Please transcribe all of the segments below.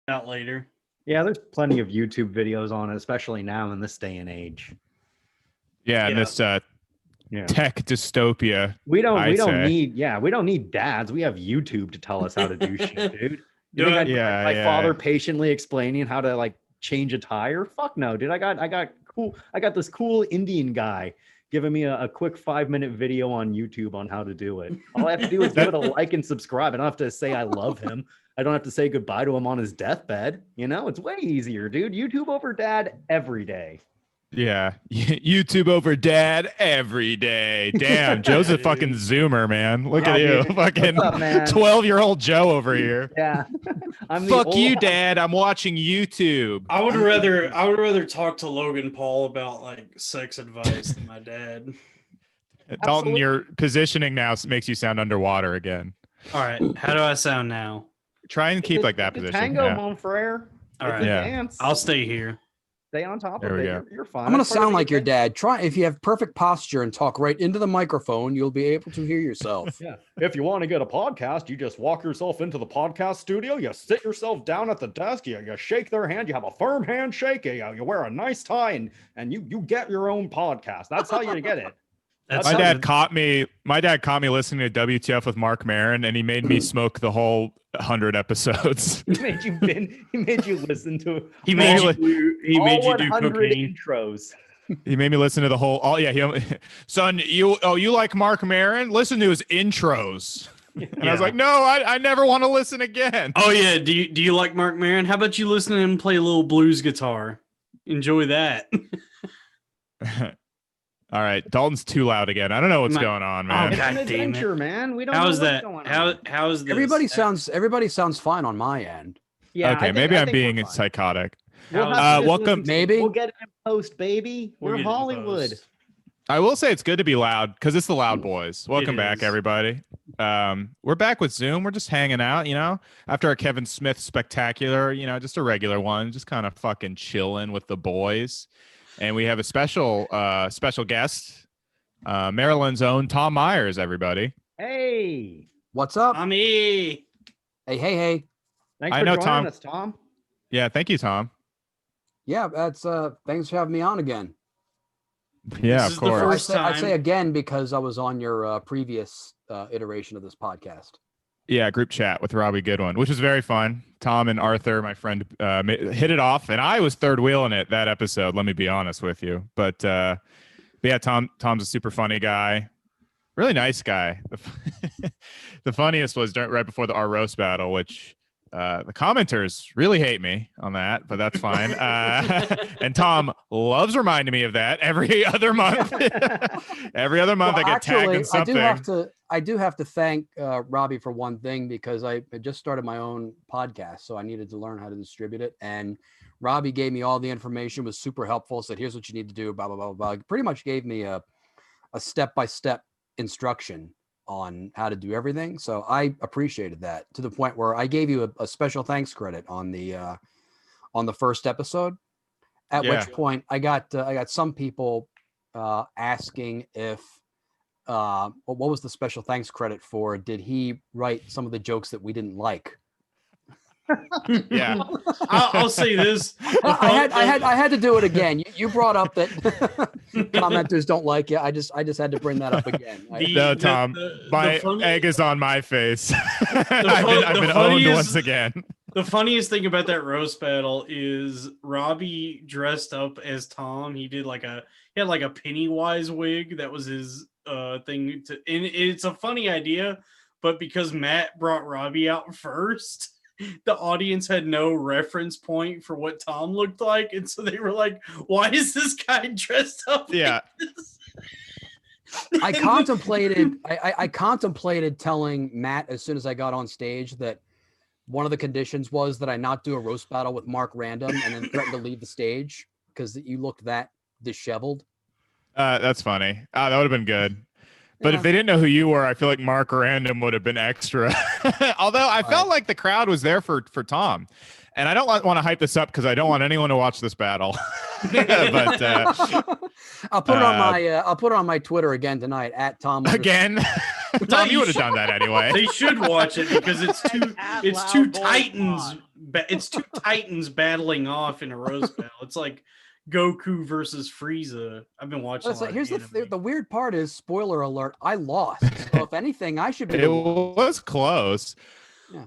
out later. Yeah, there's plenty of YouTube videos on it, especially now in this day and age. Yeah, and this tech dystopia. We don't need dads. We have YouTube to tell us how to do shit, dude. You think my father patiently explaining how to like change a tire? Fuck no, dude. I got this cool Indian guy giving me a quick 5-minute video on YouTube on how to do it. All I have to do is give it a like and subscribe. I don't have to say I love him. I don't have to say goodbye to him on his deathbed. You know, it's way easier, dude. YouTube over dad every day. Yeah, YouTube over dad every day. Damn, Joe's a fucking Zoomer, man. Look at you, fucking 12-year-old Joe over here. Yeah, fuck you, Dad. I'm watching YouTube. I would rather talk to Logan Paul about like sex advice than my dad. Dalton, your positioning now makes you sound underwater again. All right, how do I sound now? Try and keep like that position. Tango, mon frere. All right, dance. I'll stay here. Stay on top of it. You're fine. I'm going to sound like your dad. Try if you have perfect posture and talk right into the microphone, you'll be able to hear yourself. Yeah. If you want to get a podcast, you just walk yourself into the podcast studio. You sit yourself down at the desk. You shake their hand. You have a firm handshake. You wear a nice tie, and you get your own podcast. That's how you get it. My dad caught me listening to WTF with Mark Maron, and he made me smoke the whole 100 episodes. He made you listen to. He made you do cocaine intros. He made me listen to the whole. Oh yeah, son, you like Mark Maron? Listen to his intros. And I was like, no, I never want to listen again. Oh yeah, do you like Mark Maron? How about you listen to him play a little blues guitar? Enjoy that. All right, Dalton's too loud again. I don't know what's going on, man. Oh, God damn it. Man. We don't How's know that? what's going on. How's this? Everybody sounds fine on my end. Yeah. Okay, maybe I'm being psychotic. Welcome. Maybe we'll get it in post, baby. We're Hollywood. I will say it's good to be loud because it's the Loud Boys. Welcome back, everybody. We're back with Zoom. We're just hanging out, after our Kevin Smith spectacular, just a regular one, just kind of fucking chilling with the boys. And we have a special guest, Maryland's own Tom Myers, everybody. Hey. What's up? Tommy. Hey. Thanks for joining us, Tom. Yeah, thank you, Tom. Yeah, that's thanks for having me on again. Yeah, of course. I'd say again because I was on your previous iteration of this podcast. Yeah, group chat with Robbie Goodwin, which was very fun. Tom and Arthur, my friend, hit it off, and I was third wheeling it that episode. Let me be honest with you, but yeah, Tom's a super funny guy, really nice guy. The funniest was right before our roast battle, which the commenters really hate me on that, but that's fine. And Tom loves reminding me of that every other month. Every other month, I get tagged in something. I do have to thank Robbie for one thing because I just started my own podcast, so I needed to learn how to distribute it. And Robbie gave me all the information, was super helpful. Said, "Here's what you need to do." Blah blah blah blah. Pretty much gave me a step-by-step instruction on how to do everything. So I appreciated that to the point where I gave you a special thanks credit on the first episode. At which point I got some people asking if. What was the special thanks credit for? Did he write some of the jokes that we didn't like? Yeah, I'll say this. I had to do it again. You brought up that commenters don't like you. I just had to bring that up again. No, Tom, my egg is on my face. I've been owned once again. The funniest thing about that roast battle is Robbie dressed up as Tom. He had like a Pennywise wig. That was his thing. And it's a funny idea, but because Matt brought Robbie out first, the audience had no reference point for what Tom looked like, and so they were like, "Why is this guy dressed up?" Yeah. Like this? I contemplated telling Matt as soon as I got on stage that one of the conditions was that I not do a roast battle with Mark Random and then threaten to leave the stage because you looked that disheveled. That's funny. That would have been good. But if they didn't know who you were, I feel like Mark Random would have been extra. Although I felt like the crowd was there for Tom. And I don't want to hype this up because I don't want anyone to watch this battle. But I'll put it on my Twitter again tonight at Tom. Again. Tom, you you would have done that anyway. They should watch it because it's two titans. It's two titans battling off in a roast battle. It's like Goku versus Frieza. I've been watching. Here's the weird part is, spoiler alert, I lost. So if anything, I should be. It was close. Yeah.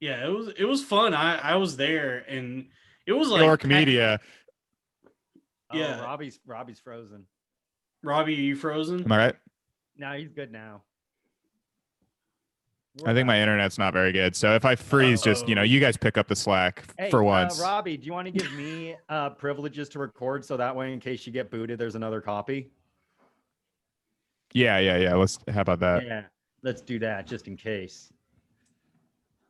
Yeah, it was fun. I was there, and it was like York Media. Yeah, Robbie's frozen. Robbie, are you frozen? Am I right? No, he's good now. I think my internet's not very good. So if I freeze, just you guys pick up the slack for once. Robbie, do you want to give me privileges to record so that way, in case you get booted, there's another copy? Yeah. How about that? Yeah, let's do that just in case.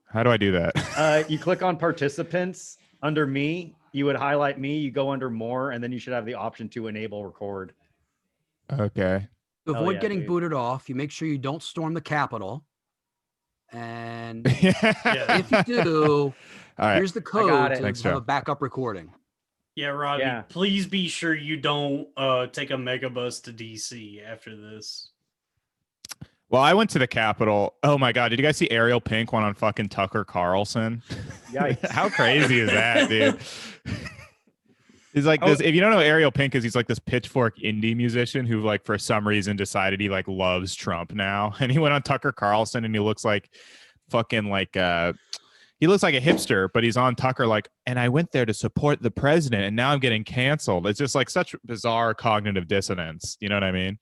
How do I do that? You click on participants under me. You would highlight me. You go under more, and then you should have the option to enable record. Okay. To avoid getting booted off, you make sure you don't storm the Capitol. And if you do, here's the code to have a backup recording. Yeah, Robbie, please be sure you don't take a megabus to DC after this. Well, I went to the Capitol. Oh my God. Did you guys see Ariel Pink went on fucking Tucker Carlson? Yikes. How crazy is that, dude? He's like this. If you don't know who Ariel Pink is, he's like this pitchfork indie musician who, like, for some reason decided he like loves Trump now. And he went on Tucker Carlson, and he looks like fucking like he looks like a hipster, but he's on Tucker like, and I went there to support the president, and now I'm getting canceled. It's just like such bizarre cognitive dissonance. You know what I mean?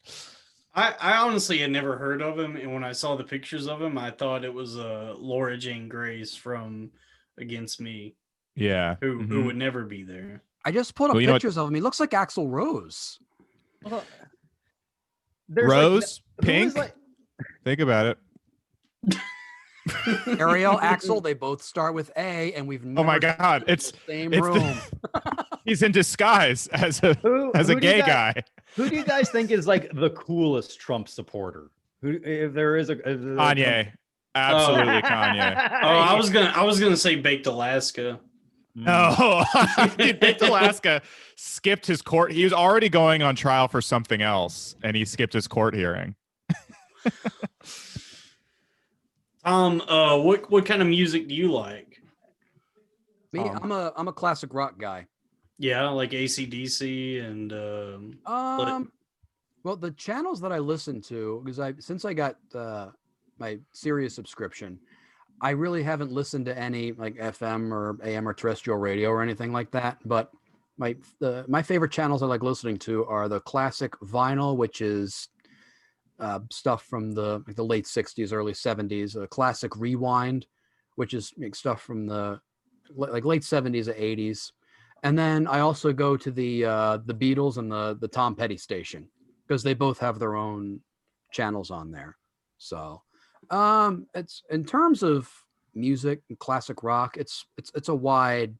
I honestly had never heard of him, and when I saw the pictures of him, I thought it was Laura Jane Grace from Against Me. Yeah. Who would never be there. I just put up pictures of him. He looks like Axl Rose. Rose? Pink? Think about it. Ariel, Axl, they both start with A, and we've never oh my God, it's the same room. He's in disguise as a gay guy. Who do you guys think is like the coolest Trump supporter? Who, if there is Kanye, absolutely Kanye. I was gonna say Baked Alaska. No, dude, Baked Alaska skipped his court. He was already going on trial for something else, and he skipped his court hearing. What kind of music do you like? Me, I'm a classic rock guy. Yeah, like AC/DC and well, the channels that I listen to, because since I got my Sirius subscription, I really haven't listened to any like FM or AM or terrestrial radio or anything like that. But my favorite channels I like listening to are the classic vinyl, which is stuff from the late 60s, early 70s, classic rewind, which is stuff from the late 70s or 80s. And then I also go to the Beatles and the Tom Petty station, because they both have their own channels on there. So it's, in terms of music and classic rock, it's a wide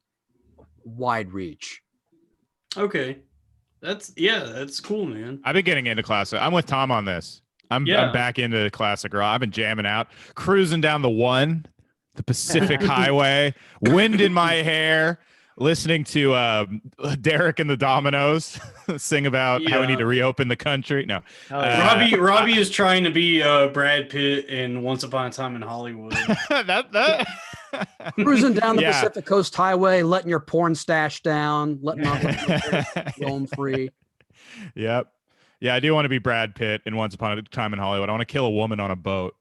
reach. Okay. That's cool, man. I've been getting into classic. I'm with Tom on this. I'm back into classic rock. I've been jamming out, cruising down the Pacific Highway, wind in my hair, listening to Derek and the Dominoes sing about how we need to reopen the country. No, Robbie is trying to be Brad Pitt in Once Upon a Time in Hollywood. that Cruising down the Pacific Coast Highway, letting your porn stash down, letting roam free. Yep. Yeah, I do want to be Brad Pitt in Once Upon a Time in Hollywood. I want to kill a woman on a boat.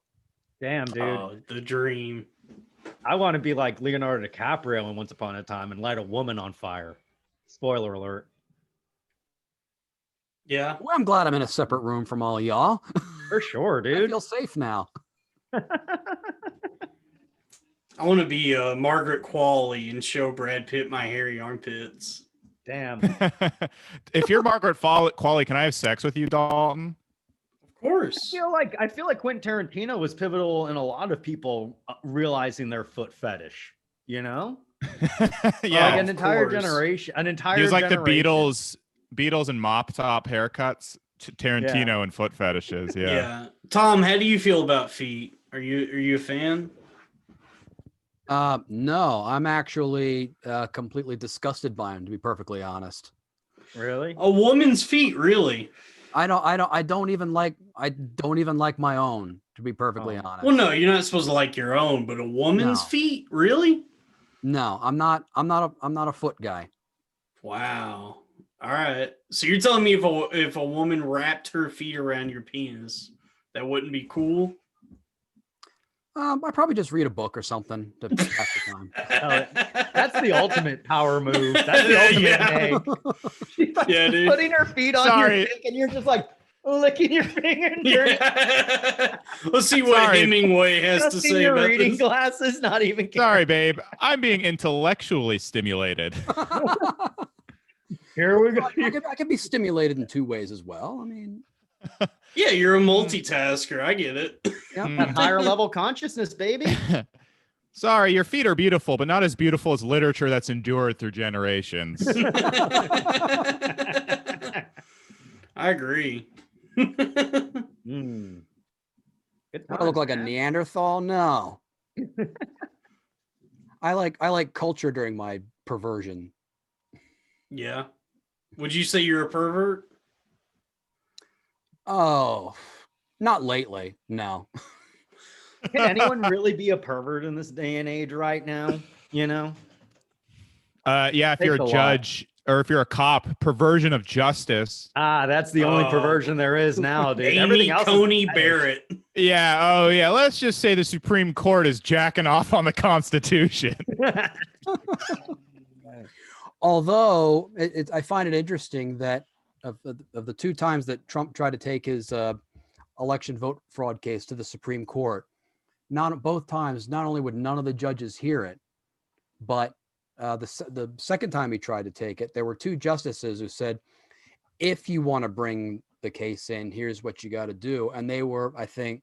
Damn, dude. Oh, the dream. I want to be like Leonardo DiCaprio in Once Upon a Time and light a woman on fire. Spoiler alert. Yeah. Well, I'm glad I'm in a separate room from all of y'all. For sure, dude. I feel safe now. I want to be Margaret Qualley and show Brad Pitt my hairy armpits. Damn. If you're Margaret Qualley, can I have sex with you, Dalton? Of course. I feel like Quentin Tarantino was pivotal in a lot of people realizing their foot fetish. You know? Yeah, like an entire generation. He was like the Beatles and mop top haircuts. Tarantino and foot fetishes. Yeah. Tom, how do you feel about feet? Are you a fan? No, I'm actually completely disgusted by him, to be perfectly honest. Really? A woman's feet, really? I don't even like my own, to be perfectly honest. Well, no, you're not supposed to like your own, but a woman's feet, really? No, I'm not a foot guy. Wow. All right. So you're telling me if a woman wrapped her feet around your penis, that wouldn't be cool? I probably just read a book or something to pass the time. That's the ultimate power move. That's the ultimate She's like dude. Putting her feet on your dick, and you're just like licking your finger. Let's see what Hemingway has to say about reading this. glasses. Not even caring. Sorry, babe. I'm being intellectually stimulated. Here we go. I could be stimulated in two ways as well. I mean, yeah, you're a multitasker. I get it. That higher level consciousness, baby. Sorry, your feet are beautiful, but not as beautiful as literature that's endured through generations. I agree. I look like a Neanderthal. No. I like culture during my perversion. Yeah. Would you say you're a pervert? Oh, not lately. No. Can anyone really be a pervert in this day and age right now? You know? Yeah, if you're a judge or if you're a cop, perversion of justice. That's the only perversion there is now, dude. Amy Coney Barrett. Yeah. Oh, yeah. Let's just say the Supreme Court is jacking off on the Constitution. Although I find it interesting that of the two times that Trump tried to take his election vote fraud case to the Supreme Court, both times, not only would none of the judges hear it, but the second time he tried to take it, there were two justices who said, if you want to bring the case in, here's what you got to do. And they were, I think,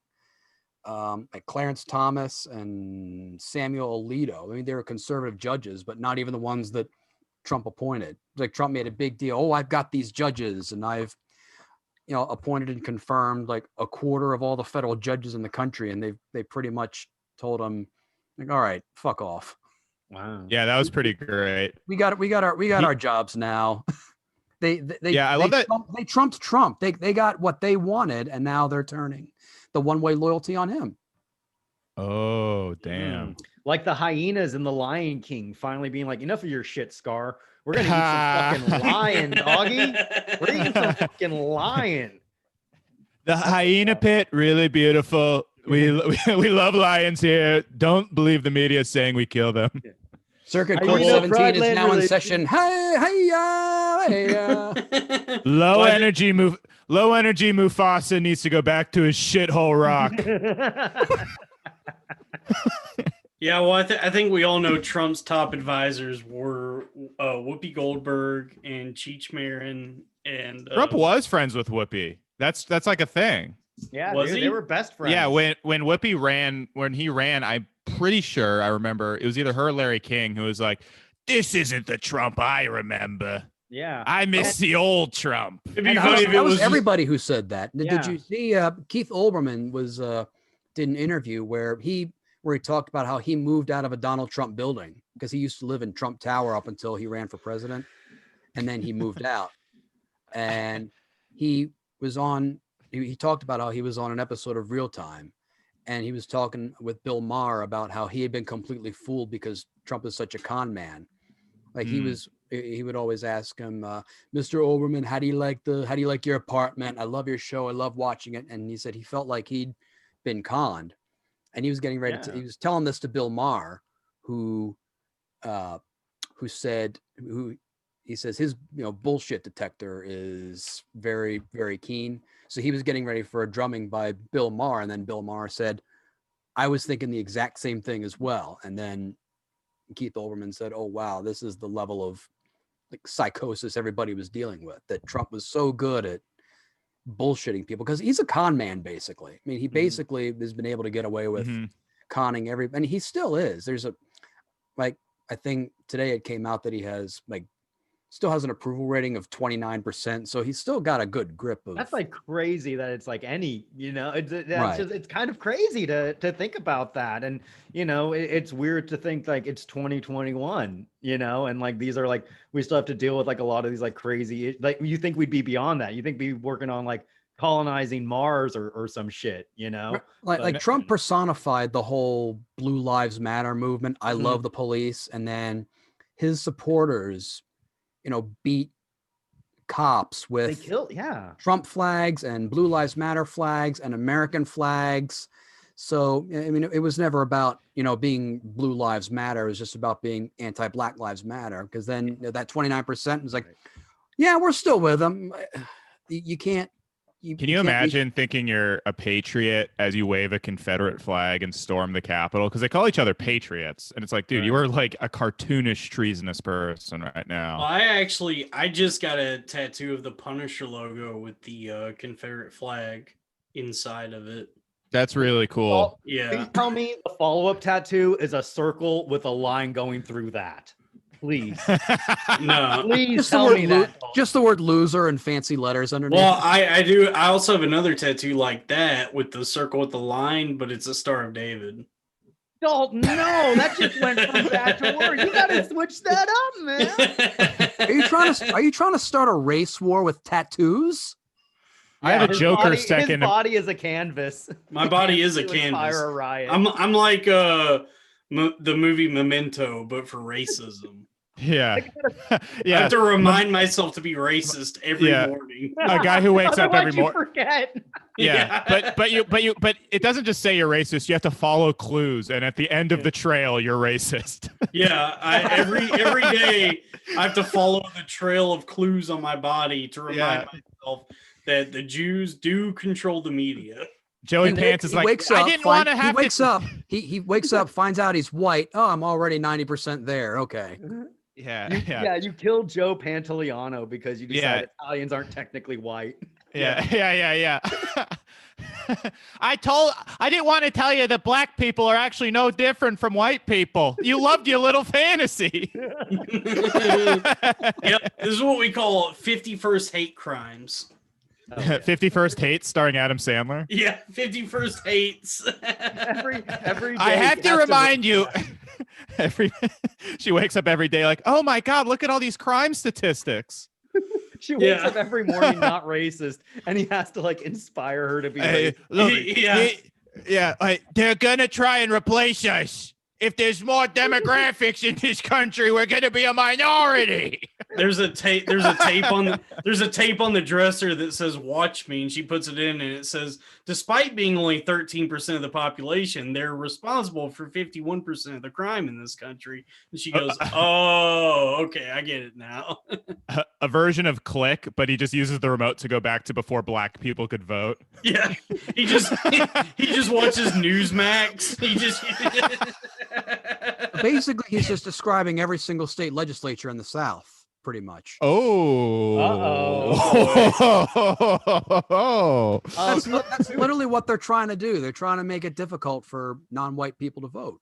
like Clarence Thomas and Samuel Alito. I mean, they were conservative judges, but not even the ones that Trump appointed. Like Trump made a big deal. Oh, I've got these judges and I've, appointed and confirmed like a quarter of all the federal judges in the country. And they pretty much told him, like, all right, fuck off. Wow. Yeah, that was pretty great. We got our jobs now. I love that they trumped Trump. They got what they wanted, and now they're turning the one-way loyalty on him. Oh, damn. Like the hyenas in The Lion King finally being like, enough of your shit, Scar. We're gonna eat some fucking lion, doggy. We're eating some fucking lion. The hyena pit, really beautiful. We love lions here. Don't believe the media saying we kill them. Circuit Court 17 is now in session. Hey, Low energy Mufasa needs to go back to his shithole rock. Yeah, well, I think we all know Trump's top advisors were Whoopi Goldberg and Cheech Marin, and Trump was friends with Whoopi. That's like a thing. Yeah, was dude, he? They were best friends. Yeah, when Whoopi ran, I'm pretty sure I remember it was either her or Larry King who was like, "This isn't the Trump I remember. Yeah, I miss the old Trump." It'd be funny if it was everybody who said that. Yeah. Did you see Keith Olbermann did an interview where he talked about how he moved out of a Donald Trump building because he used to live in Trump Tower up until he ran for president, and then he moved out. And he talked about how he was on an episode of Real Time, and he was talking with Bill Maher about how he had been completely fooled because Trump is such a con man. Like he would always ask him, Mr. Olbermann, how do you like your apartment? I love your show. I love watching it. And he said he felt like he'd been conned. And he was getting ready he was telling this to Bill Maher, who says his bullshit detector is very, very keen. So he was getting ready for a drumming by Bill Maher, and then Bill Maher said, I was thinking the exact same thing as well. And then Keith Olbermann said, oh wow, this is the level of like psychosis everybody was dealing with, that Trump was so good at bullshitting people because he's a con man basically. I mean, he basically has been able to get away with conning and he still is. There's I think today it came out that he has like still has an approval rating of 29%. So he's still got a good grip of. That's like crazy that it's like any, it's Right. just, it's kind of crazy to think about that. And, it's weird to think like it's 2021, and like, these are like, we still have to deal with like a lot of these like crazy, like you think we'd be beyond that. You think we'd be working on like colonizing Mars or some shit, Like Trump personified the whole Blue Lives Matter movement. I love the police. And then his supporters, beat cops with Trump flags and Blue Lives Matter flags and American flags. So, I mean, it was never about, being Blue Lives Matter. It was just about being anti-Black Lives Matter. Because then that 29% was like, yeah, we're still with them. You can't. Can you imagine thinking you're a patriot as you wave a Confederate flag and storm the Capitol? Because they call each other patriots. And it's like, dude, you are like a cartoonish, treasonous person right now. Well, I just got a tattoo of the Punisher logo with the Confederate flag inside of it. That's really cool. Well, yeah. Please tell me the follow-up tattoo is a circle with a line going through that. Please. No. Please tell me that. Just the word loser and fancy letters underneath. Well, I do. I also have another tattoo like that with the circle with the line, but it's a Star of David. Dalton, no, that just went from bad to worse. You gotta switch that up, man. Are you trying to start a race war with tattoos? I have a Joker second. His body is a canvas. My body is a canvas. A riot. I'm like the movie Memento, but for racism. Yeah. I have to remind myself to be racist every morning. A guy who wakes up every morning. Forget. Yeah. But it doesn't just say you're racist. You have to follow clues, and at the end of the trail, you're racist. Yeah. Every day I have to follow the trail of clues on my body to remind myself that the Jews do control the media. Joey Pants is like, I didn't want to have to. He wakes up, finds out he's white. Oh, I'm already 90% there. Okay. You killed Joe Pantoliano because you decided Italians aren't technically white. Yeah. I didn't want to tell you that black people are actually no different from white people. You loved your little fantasy. Yep. This is what we call 51st hate crimes. 51st Hates starring Adam Sandler. Yeah, 51st Hates. every day I have to remind you. She wakes up every day like, oh my God, look at all these crime statistics. She wakes up every morning not racist, and he has to like inspire her to be racist. They're gonna try and replace us. If there's more demographics in this country, we're gonna be a minority. There's a tape on the dresser that says "Watch me," and she puts it in, and it says, "Despite being only 13% of the population, they're responsible for 51% of the crime in this country." And she goes, "Oh, okay, I get it now." A version of Click, but he just uses the remote to go back to before black people could vote. Yeah, he just watches Newsmax. He just. Basically, he's just describing every single state legislature in the South, pretty much. That's literally what they're trying to do. They're trying to make it difficult for non-white people to vote.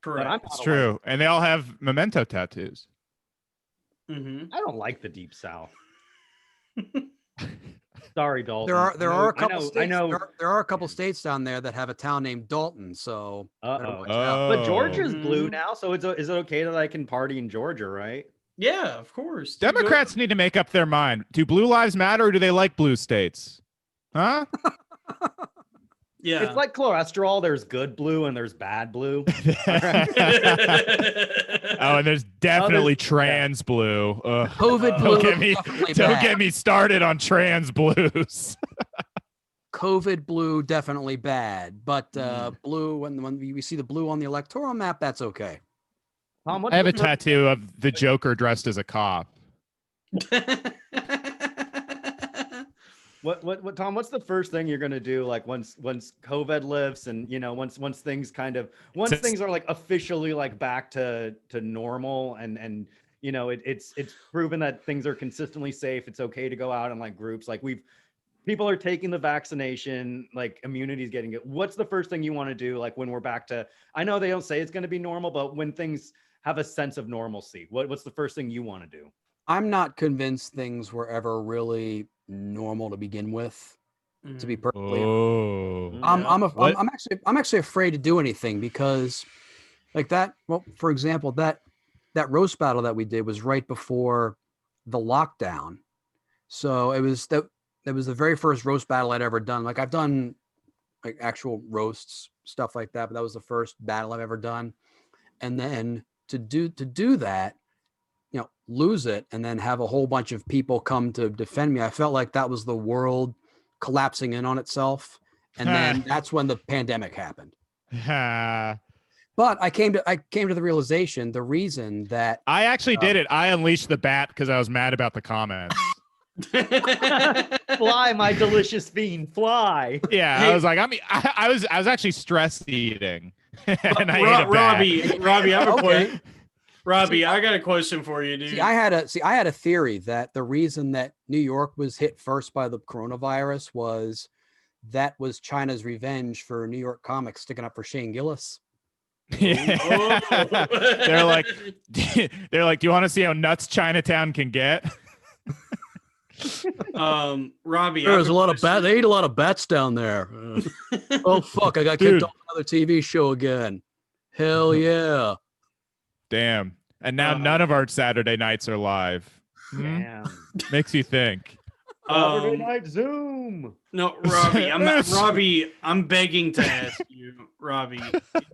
Correct. It's true. And they all have memento tattoos. Mm-hmm. I don't like the Deep South. Sorry, Dalton. There are a couple states. I know there are a couple states down there that have a town named Dalton. So, but Georgia's blue now, so is it okay that I can party in Georgia, right? Yeah, of course. Democrats need to make up their mind. Do blue lives matter, or do they like blue states? Huh? Yeah, it's like cholesterol. There's good blue and there's bad blue. And there's definitely trans blue. Ugh. COVID blue. Don't get me started on trans blues. COVID blue, definitely bad. But blue, when we see the blue on the electoral map, that's okay. Tom, I have a tattoo of the Joker dressed as a cop. What Tom, what's the first thing you're gonna do like once COVID lifts and once things things are like officially like back to normal and it's proven that things are consistently safe, it's okay to go out in like groups, like we've people are taking the vaccination, like immunity is getting it. What's the first thing you want to do? Like when we're back to, I know they don't say it's going to be normal, but when things have a sense of normalcy, what's the first thing you want to do? I'm not convinced things were ever really normal to begin with. To be perfectly honest. I'm actually afraid to do anything because like that. Well, for example, that roast battle that we did was right before the lockdown. So it was that was the very first roast battle I'd ever done. Like I've done like actual roasts, stuff like that, but that was the first battle I've ever done. And then to do that, you know, lose it and then have a whole bunch of people come to defend me. I felt like that was the world collapsing in on itself. And then that's when the pandemic happened. But I came to the realization, the reason that I actually did it. I unleashed the bat because I was mad about the comments. Fly, my delicious fiend, fly. Yeah, Hey, I was like, I was actually stress eating, and I ate a bat. Robbie, I have a Okay. question. Robbie, I got a question for you, dude. I had a theory that the reason that New York was hit first by the coronavirus was China's revenge for New York comics sticking up for Shane Gillis. Yeah. they're like, do you want to see how nuts Chinatown can get? Robbie, There's a lot of bats. They ate a lot of bats down there. Oh fuck! I got kicked off another TV show again. Hell yeah! Damn. And now none of our Saturday nights are live. Damn. Makes you think. Saturday night Zoom. No, Robbie, I'm begging to ask you, Robbie,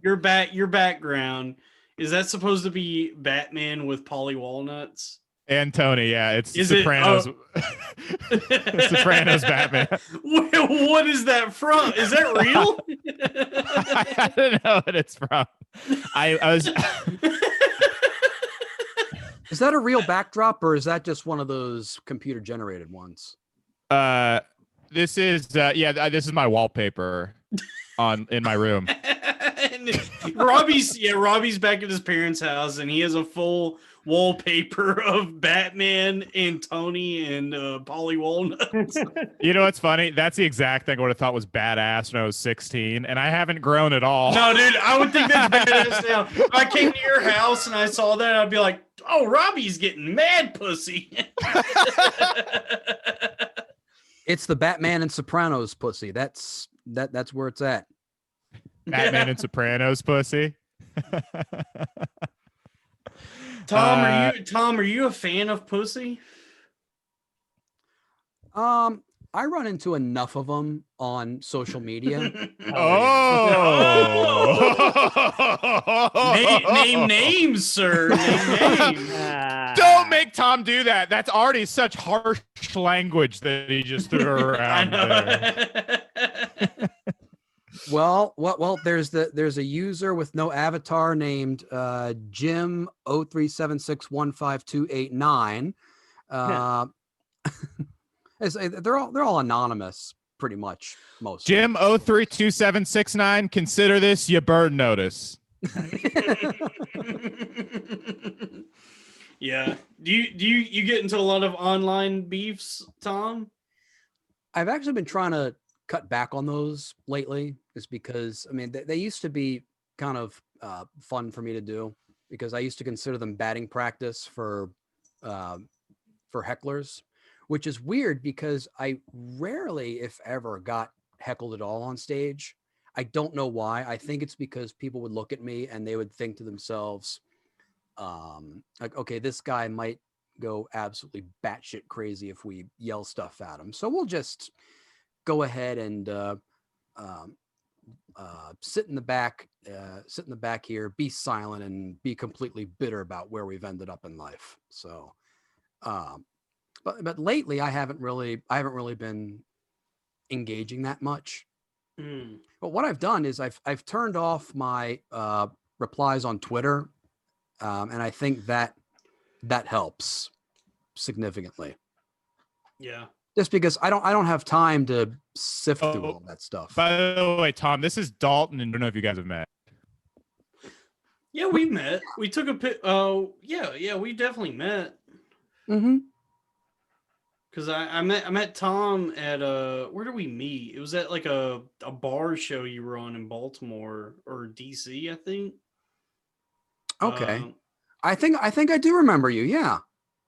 your background, is that supposed to be Batman with Polly Walnuts? And Tony, yeah, it's Is Sopranos. It, Sopranos Batman. What is that from? Is that real? I don't know what it's from. I was. Is that a real backdrop or is that just one of those computer generated ones? This is this is my wallpaper in my room. Robbie's back at his parents' house and he has a full wallpaper of Batman and Tony and Polly Walnuts. You know what's funny? That's the exact thing I would have thought was badass when I was 16, and I haven't grown at all. No, dude, I would think that's badass now. If I came to your house and I saw that, I'd be like, oh, Robbie's getting mad pussy. It's the Batman and Sopranos pussy. That's where it's at. Batman and Sopranos pussy. Tom, are you a fan of pussy? I run into enough of them on social media. Name names, sir. Name names. Don't make Tom do that. That's already such harsh language that he just threw around there. Well, there's a user with no avatar named Jim 0376152889. They're all anonymous, pretty much. Most Jim 032769. Consider this your bird notice. Yeah. Do you get into a lot of online beefs, Tom? I've actually been trying to cut back on those lately, is because I mean they used to be kind of fun for me to do because I used to consider them batting practice for hecklers, which is weird because I rarely, if ever, got heckled at all on stage. I don't know why. I think it's because people would look at me and they would think to themselves, like, okay, this guy might go absolutely batshit crazy if we yell stuff at him. So we'll just go ahead and sit in the back here, be silent, and be completely bitter about where we've ended up in life. So, but lately I haven't really been engaging that much. But what I've done is I've turned off my replies on Twitter, and I think that helps significantly. Yeah. Just because I don't have time to sift through all that stuff. By the way, Tom, this is Dalton, and I don't know if you guys have met. Yeah, we met. We took a pic. Oh, yeah, we definitely met. Mm-hmm. Because I met Tom at where did we meet? It was at like a bar show you were on in Baltimore or DC, I think. Okay. I think I do remember you. Yeah.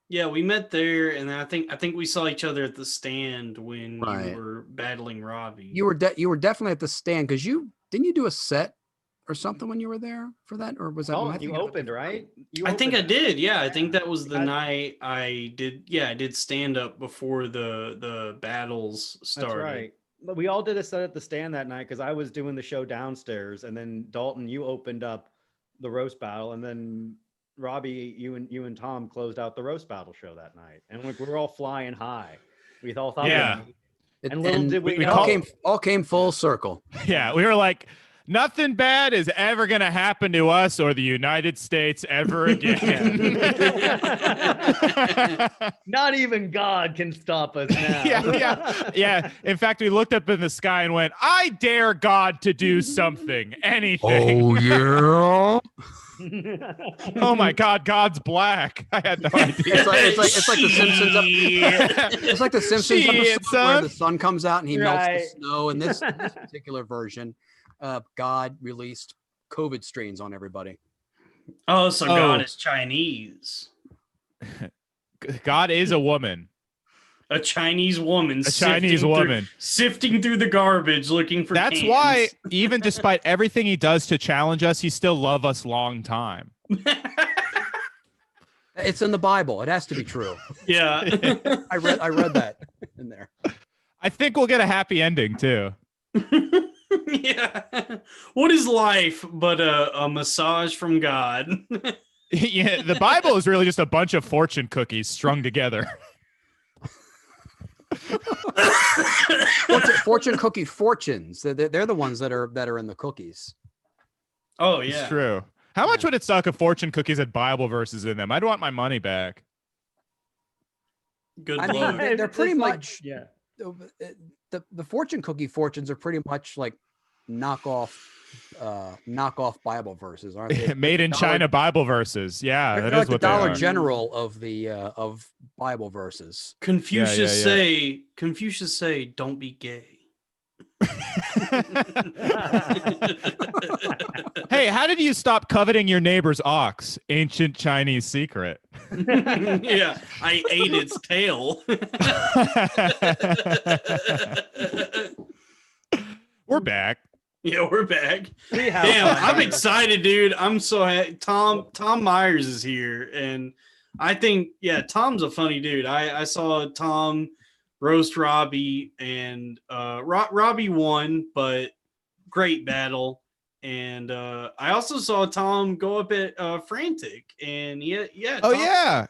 Yeah, we met there, and then I think we saw each other at the stand when you were battling Robbie. You were definitely at the stand because didn't you do a set or something when you were there for that, or was that? Oh, you opened, right? I think I did. Yeah, I think that was the night I did. Yeah, I did stand up before the battles started. That's right. But we all did a set at the stand that night because I was doing the show downstairs, and then Dalton, you opened up the roast battle, and then Robbie, you and Tom closed out the roast battle show that night, and we were all flying high. We all thought, and little did we all came full circle. Yeah, we were like, nothing bad is ever going to happen to us or the United States ever again. Not even God can stop us now. Yeah. In fact, we looked up in the sky and went, I dare God to do something, anything. Oh, yeah. Oh my God, God's black. I had no idea. It's like the Simpsons. It's like the Simpsons episode where the sun comes out and he melts the snow. In this particular version, God released COVID strains on everybody. Oh, so God is Chinese. God is a woman. A Chinese woman. Sifting through the garbage looking for That's cans. why, even despite everything he does to challenge us, he still loves us long time. It's in the Bible. It has to be true. Yeah. I read that in there. I think we'll get a happy ending too. Yeah. What is life but a massage from God? Yeah, the Bible is really just a bunch of fortune cookies strung together. Fortune cookie fortunes. They're the ones that are in the cookies. Oh yeah, it's true. How much would it suck if fortune cookies had Bible verses in them? I'd want my money back. Good. I mean, they're pretty much the fortune cookie fortunes are pretty much like knockoff Bible verses, aren't they? Made in China Bible verses. Yeah, that is like what the Dollar they are. General of the of Bible verses. Confucius say, don't be gay. Hey, how did you stop coveting your neighbor's ox? Ancient Chinese secret. Yeah, I ate its tail. We're back. Yeah, we're back. Damn, I'm excited, dude. I'm so happy. Tom Myers is here, and I think, Tom's a funny dude. I saw Tom roast Robbie, and Robbie won, but great battle. And I also saw Tom go up at Frantic, and Tom,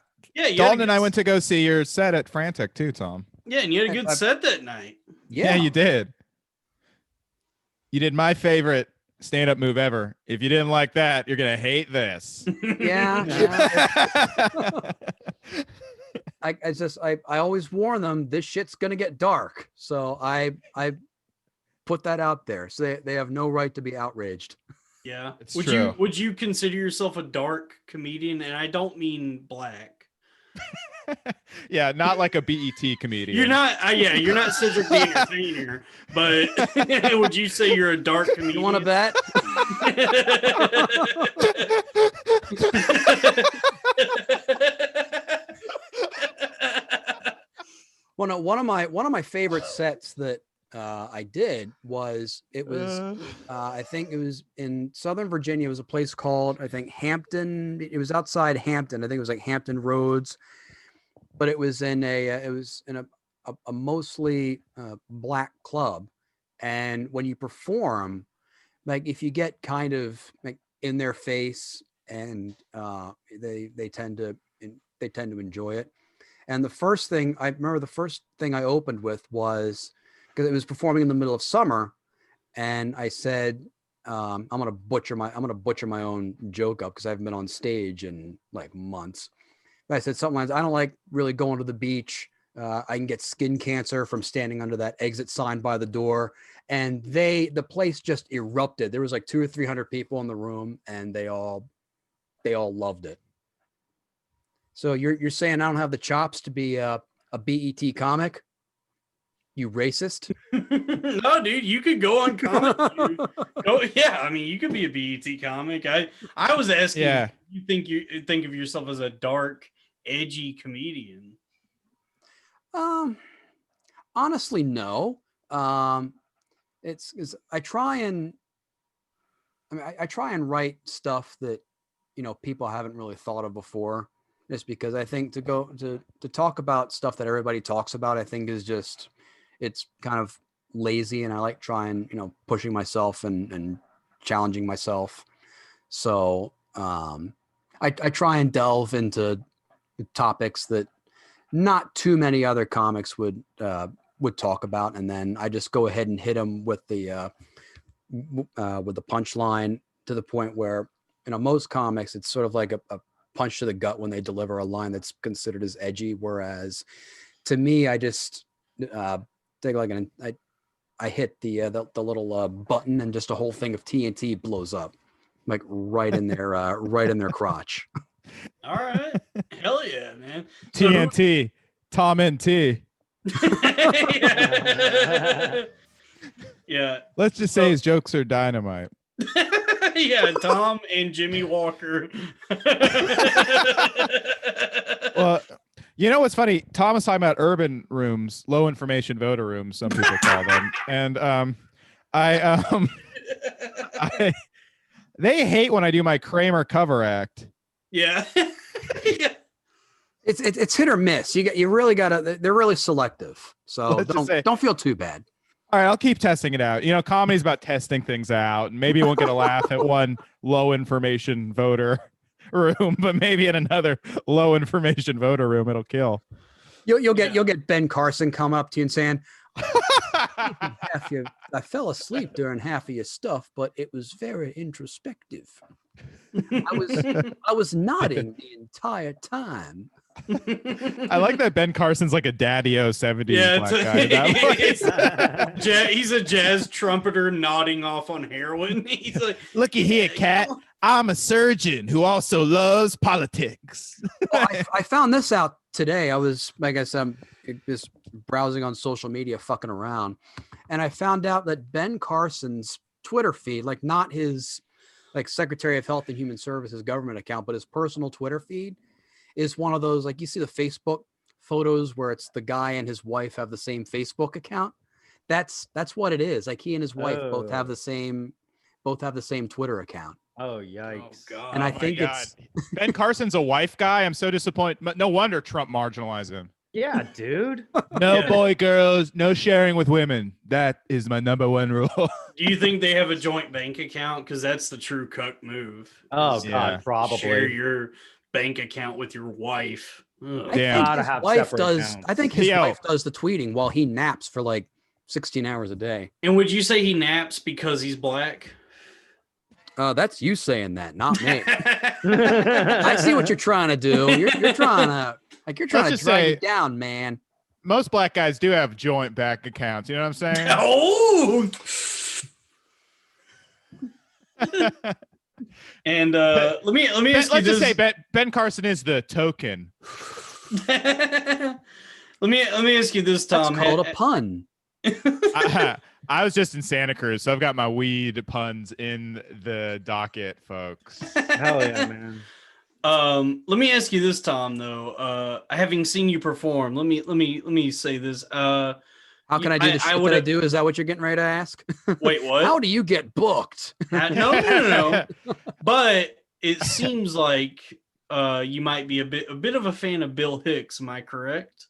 Dalton and I went to go see your set at Frantic too, Tom. Yeah, and you had a good set that night. Yeah, you did. You did my favorite stand-up move ever. If you didn't like that, you're gonna hate this. Yeah. I always warn them this shit's gonna get dark. So I put that out there. So they have no right to be outraged. Yeah. It's true. Would you consider yourself a dark comedian? And I don't mean black. Yeah, not like a BET comedian. You're not. You're not Cedric the Entertainer. But would you say you're a dark comedian? You want to bet? Well, one of my favorite sets that I did was I think it was in Southern Virginia. It was a place called, I think, Hampton. It was outside Hampton. I think it was like Hampton Roads, but it was in a mostly black club. And when you perform, like if you get kind of like in their face, and they tend to enjoy it. And the first thing I opened with was, because it was performing in the middle of summer, and I said, I'm gonna butcher my own joke up because I haven't been on stage in like months. But I said something like, I don't like really going to the beach. I can get skin cancer from standing under that exit sign by the door. And the place just erupted. There was like 200 or 300 people in the room, and they all loved it. So you're saying I don't have the chops to be a a BET comic? You racist? No, dude, you could go on comic. Oh yeah, I mean, you could be a BET comic. I was asking, Yeah. you think of yourself as a dark, edgy comedian? Honestly, no. It's I try and I try and write stuff that people haven't really thought of before. Just because I think to talk about stuff that everybody talks about, I think is just it's kind of lazy, and I like trying pushing myself and challenging myself. So I try and delve into topics that not too many other comics would talk about, and then I just go ahead and hit them with the punchline to the point where most comics it's sort of like a punch to the gut when they deliver a line that's considered as edgy, whereas to me I just take like I hit the little button and just a whole thing of TNT blows up like right in their crotch. All right, hell yeah, man. TNT, Tom and T. Yeah. Let's just say his jokes are dynamite. Yeah, Tom and Jimmy Walker. Well, you know what's funny? Tom was talking about urban rooms, low information voter rooms, some people call them, and they hate when I do my Kramer cover act. Yeah. Yeah. It's hit or miss. You really gotta. They're really selective. So don't feel too bad. All right, I'll keep testing it out. Comedy's about testing things out, and maybe you won't get a laugh at one low information voter room, but maybe in another low information voter room, it'll kill. You'll get Ben Carson come up to you and saying, I fell asleep during half of your stuff, but it was very introspective. I was nodding the entire time. I like that Ben Carson's like a daddy-o 70s black guy. He's a jazz trumpeter nodding off on heroin. He's like, looky here, cat. I'm a surgeon who also loves politics. Well, I found this out today. I was, like I said, just browsing on social media, fucking around, and I found out that Ben Carson's Twitter feed, like not his like Secretary of Health and Human Services government account, but his personal Twitter feed, is one of those, like you see the Facebook photos where it's the guy and his wife have the same Facebook account. That's what it is. Like he and his wife both have the same Twitter account. Oh, yikes. Oh, God. And I think it's Ben Carson's a wife guy. I'm so disappointed. No wonder Trump marginalized him. Yeah, dude. No boy girls, no sharing with women. That is my number one rule. Do you think they have a joint bank account? Because that's the true cuck move. Oh, God, probably. Share your bank account with your wife. I think his wife does the tweeting while he naps for like 16 hours a day. And would you say he naps because he's black? That's you saying that, not me. I see what you're trying to do. You're trying to drag me down, man. Most black guys do have joint bank accounts. You know what I'm saying? Oh. And let me ask you this. Let's just say Ben Carson is the token. let me ask you this, Tom. That's called a pun. I was just in Santa Cruz, so I've got my weed puns in the docket, folks. Hell yeah, man. Let me ask you this, Tom. Though, having seen you perform, let me say this. How can I do the shit that I do? Is that what you're getting ready to ask? Wait, what? How do you get booked? No. But it seems like you might be a bit of a fan of Bill Hicks. Am I correct?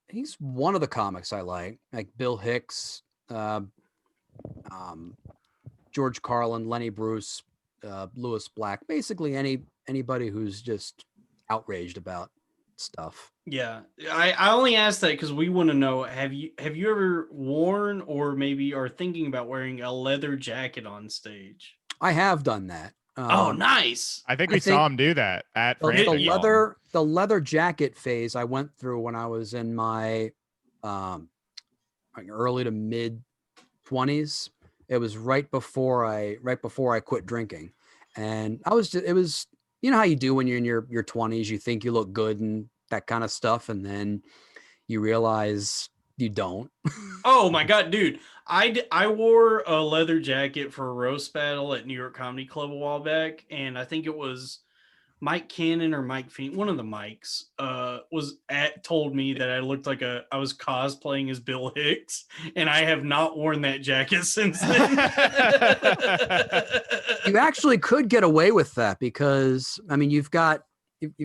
He's one of the comics I like Bill Hicks, George Carlin, Lenny Bruce, Lewis Black. Basically, anybody who's just outraged about stuff. Yeah, I only asked that because we want to know: have you ever worn or maybe are thinking about wearing a leather jacket on stage? I have done that. Oh, nice! I think we saw him do that at the leather jacket phase I went through when I was in my early to mid 20s. It was right before I quit drinking, and it was how you do when you're in your 20s. You think you look good and that kind of stuff, and then you realize you don't. Oh my god, dude! I wore a leather jacket for a roast battle at New York Comedy Club a while back, and I think it was Mike Cannon or Mike Feen, one of the Mikes, told me that I looked like I was cosplaying as Bill Hicks, and I have not worn that jacket since then. You actually could get away with that because I mean you've got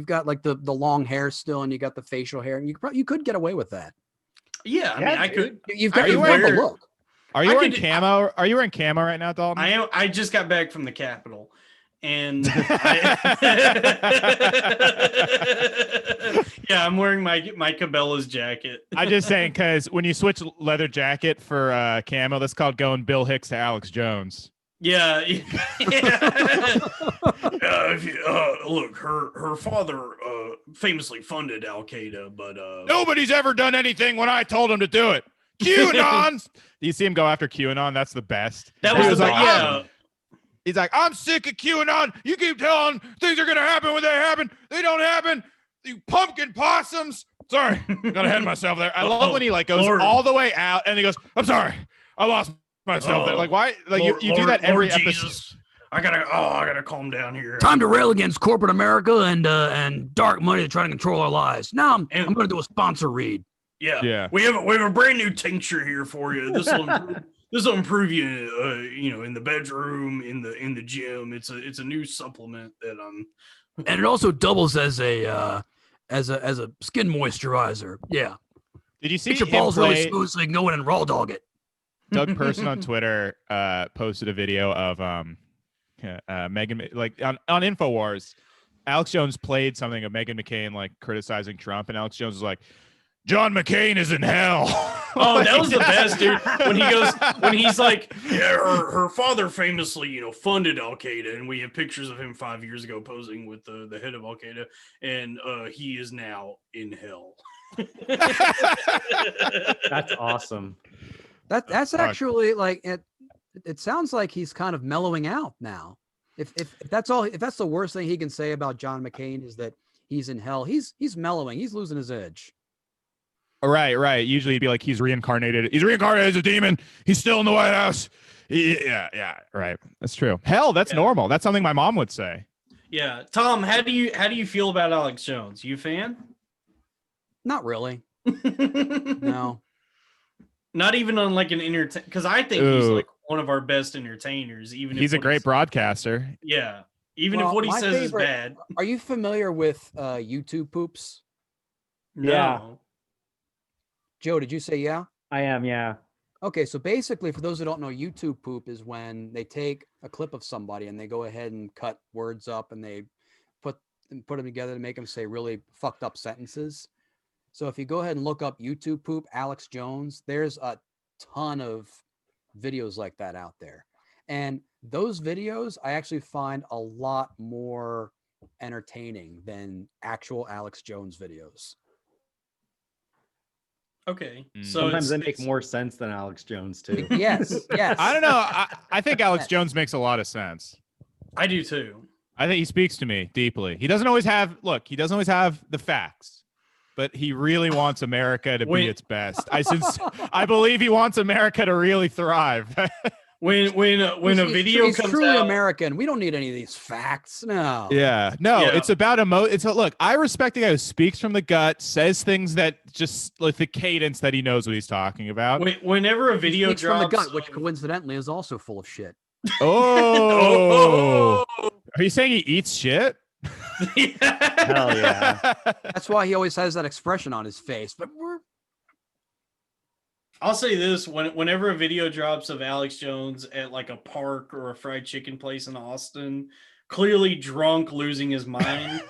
like the long hair still, and you got the facial hair, and you could get away with that. Yeah, I mean, I could. You've got the look. Are you wearing camo? Are you wearing camo right now, Dalton? I am. I just got back from the Capitol. And yeah, I'm wearing my Cabela's jacket. I'm just saying because when you switch leather jacket for camo, that's called going Bill Hicks to Alex Jones. Yeah. Look, her father famously funded Al Qaeda, but nobody's ever done anything when I told him to do it. QAnon. Do you see him go after QAnon? That's the best. That was like, yeah. He's like, I'm sick of QAnon. You keep telling things are going to happen when they happen. They don't happen. You pumpkin possums. Sorry, got ahead of myself there. I love when he like goes all the way out and he goes, I'm sorry. I lost myself there. Like, why? Like you do that every episode. I gotta calm down here. Time to rail against corporate America and dark money to try to control our lives. Now I'm going to do a sponsor read. Yeah. We have a brand new tincture here for you. This will improve you, in the bedroom, in the gym. It's a new supplement that and it also doubles as a skin moisturizer. Yeah. Did you see get your balls really smooth so you can go in and raw dog it? Doug Person on Twitter posted a video of Megan, like on InfoWars. Alex Jones played something of Meghan McCain like criticizing Trump, and Alex Jones was like, John McCain is in hell. Oh, that was the best, dude. When he's like, yeah, her father famously, funded Al Qaeda, and we have pictures of him 5 years ago posing with the head of Al Qaeda, and he is now in hell. That's awesome. That's actually like it sounds like he's kind of mellowing out now. If that's the worst thing he can say about John McCain is that he's in hell, he's mellowing, he's losing his edge. Right. Usually it'd be like he's reincarnated. He's reincarnated as a demon. He's still in the White House. Yeah. Right. That's true. Hell, that's normal. That's something my mom would say. Yeah. Tom, how do you feel about Alex Jones? You a fan? Not really. No. Not even on like an because I think he's like one of our best entertainers. Even he's a great broadcaster. Yeah. Even if what he says is bad. Are you familiar with YouTube poops? No. Yeah. Joe, did you say yeah? I am, yeah. Okay, so basically, for those who don't know, YouTube poop is when they take a clip of somebody and they go ahead and cut words up and they put them together to make them say really fucked up sentences. So if you go ahead and look up YouTube poop, Alex Jones, there's a ton of videos like that out there. And those videos I actually find a lot more entertaining than actual Alex Jones videos. Okay. So sometimes they make more sense than Alex Jones too. Yes. I don't know. I think Alex Jones makes a lot of sense. I do too. I think he speaks to me deeply. He doesn't always have the facts, but he really wants America to be its best. I believe he wants America to really thrive. When a video he's comes truly out, American. We don't need any of these facts. No. Yeah. It's about look, I respect the guy who speaks from the gut, says things that just like the cadence that he knows what he's talking about. Whenever a video drops from the gut, which coincidentally is also full of shit. Oh. Are you saying he eats shit? Hell yeah. That's why he always has that expression on his face. But I'll say this: whenever a video drops of Alex Jones at like a park or a fried chicken place in Austin, clearly drunk, losing his mind,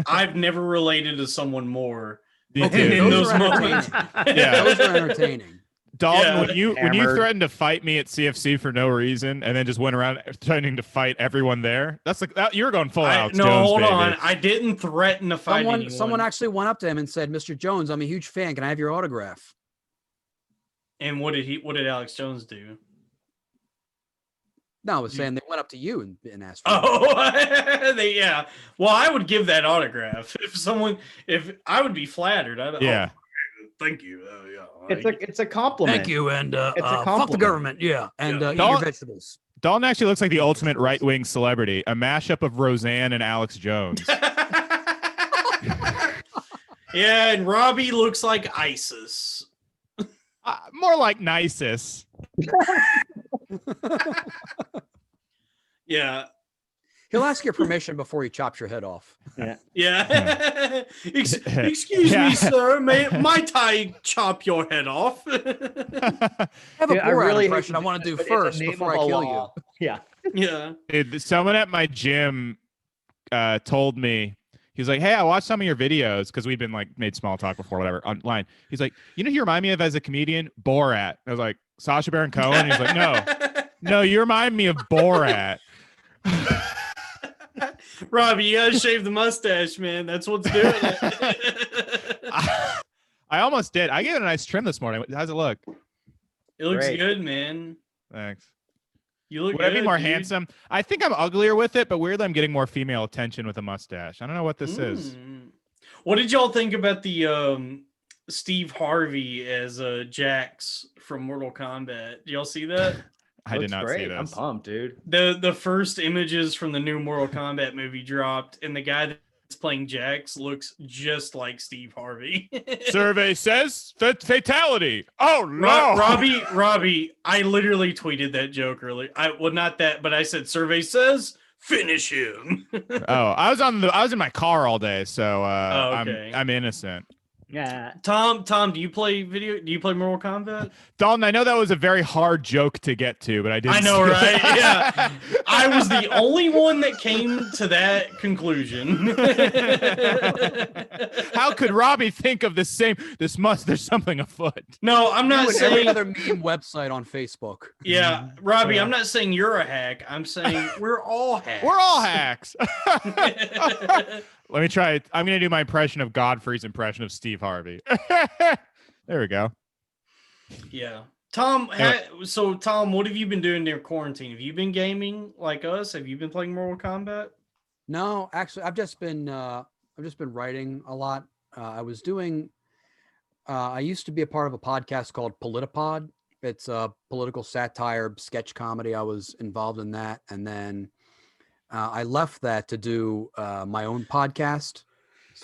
I've never related to someone more in those moments. Yeah, those are entertaining. Dalton, when you threatened to fight me at CFC for no reason and then just went around threatening to fight everyone there, that's like that, you were going full Alex Jones. No, hold on, I didn't threaten to fight anyone. Someone actually went up to him and said, "Mr. Jones, I'm a huge fan. Can I have your autograph?" And what did Alex Jones do? No, I was saying they went up to you and asked for Oh, yeah. Well, I would give that autograph if I would be flattered. Yeah. Thank you. It's a compliment. Thank you, and It's a fuck the compliment. government. Yeah, and eat your vegetables. Dalton actually looks like the ultimate right-wing celebrity, a mashup of Roseanne and Alex Jones. Yeah, and Robbie looks like ISIS. More like Nisus. Yeah. He'll ask your permission before he chops your head off. Yeah. Excuse me, sir. Might I chop your head off? I have a Borat impression I want to do first before I kill you. Yeah. Yeah. Dude, someone at my gym told me, he's like, hey, I watched some of your videos because we've been like made small talk before, whatever, online. He's like, you know who you remind me of as a comedian? Borat. I was like, Sacha Baron Cohen? He's like, no, you remind me of Borat. Robbie, you gotta shave the mustache, man. That's what's doing it. I almost did. I gave it a nice trim this morning. How's it look? It looks Great. good, man. Thanks. You look Would I good, be more dude. handsome? I think I'm uglier with it, but weirdly I'm getting more female attention with a mustache. I don't know what this is. What did y'all think about the Steve Harvey as Jax from Mortal Kombat? Did y'all see that? I did not see I'm this. pumped, dude. The first images from the new Mortal Kombat movie dropped, and the guy that's playing Jax looks just like Steve Harvey. Survey says fatality. Oh no, Robbie, I literally tweeted that joke earlier. Not that, but I said survey says finish him. Oh, I was in my car all day, so okay. I'm innocent. Yeah. Tom, do you play Mortal Kombat? Dalton, I know that was a very hard joke to get to, but I didn't. I know, see right? it. Yeah. I was the only one that came to that conclusion. How could Robbie think of the same? There's something afoot. No, I'm not saying every other meme website on Facebook. Yeah, Robbie, I'm not saying you're a hack. I'm saying we're all hacks. We're all hacks. Let me try it. I'm going to do my impression of Godfrey's impression of Steve Harvey. There we go. Yeah. Tom, Tom, what have you been doing during quarantine? Have you been gaming like us? Have you been playing Mortal Kombat? No, actually, I've just been writing a lot. I was doing. I used to be a part of a podcast called Politipod. It's a political satire sketch comedy. I was involved in that, and then I left that to do my own podcast,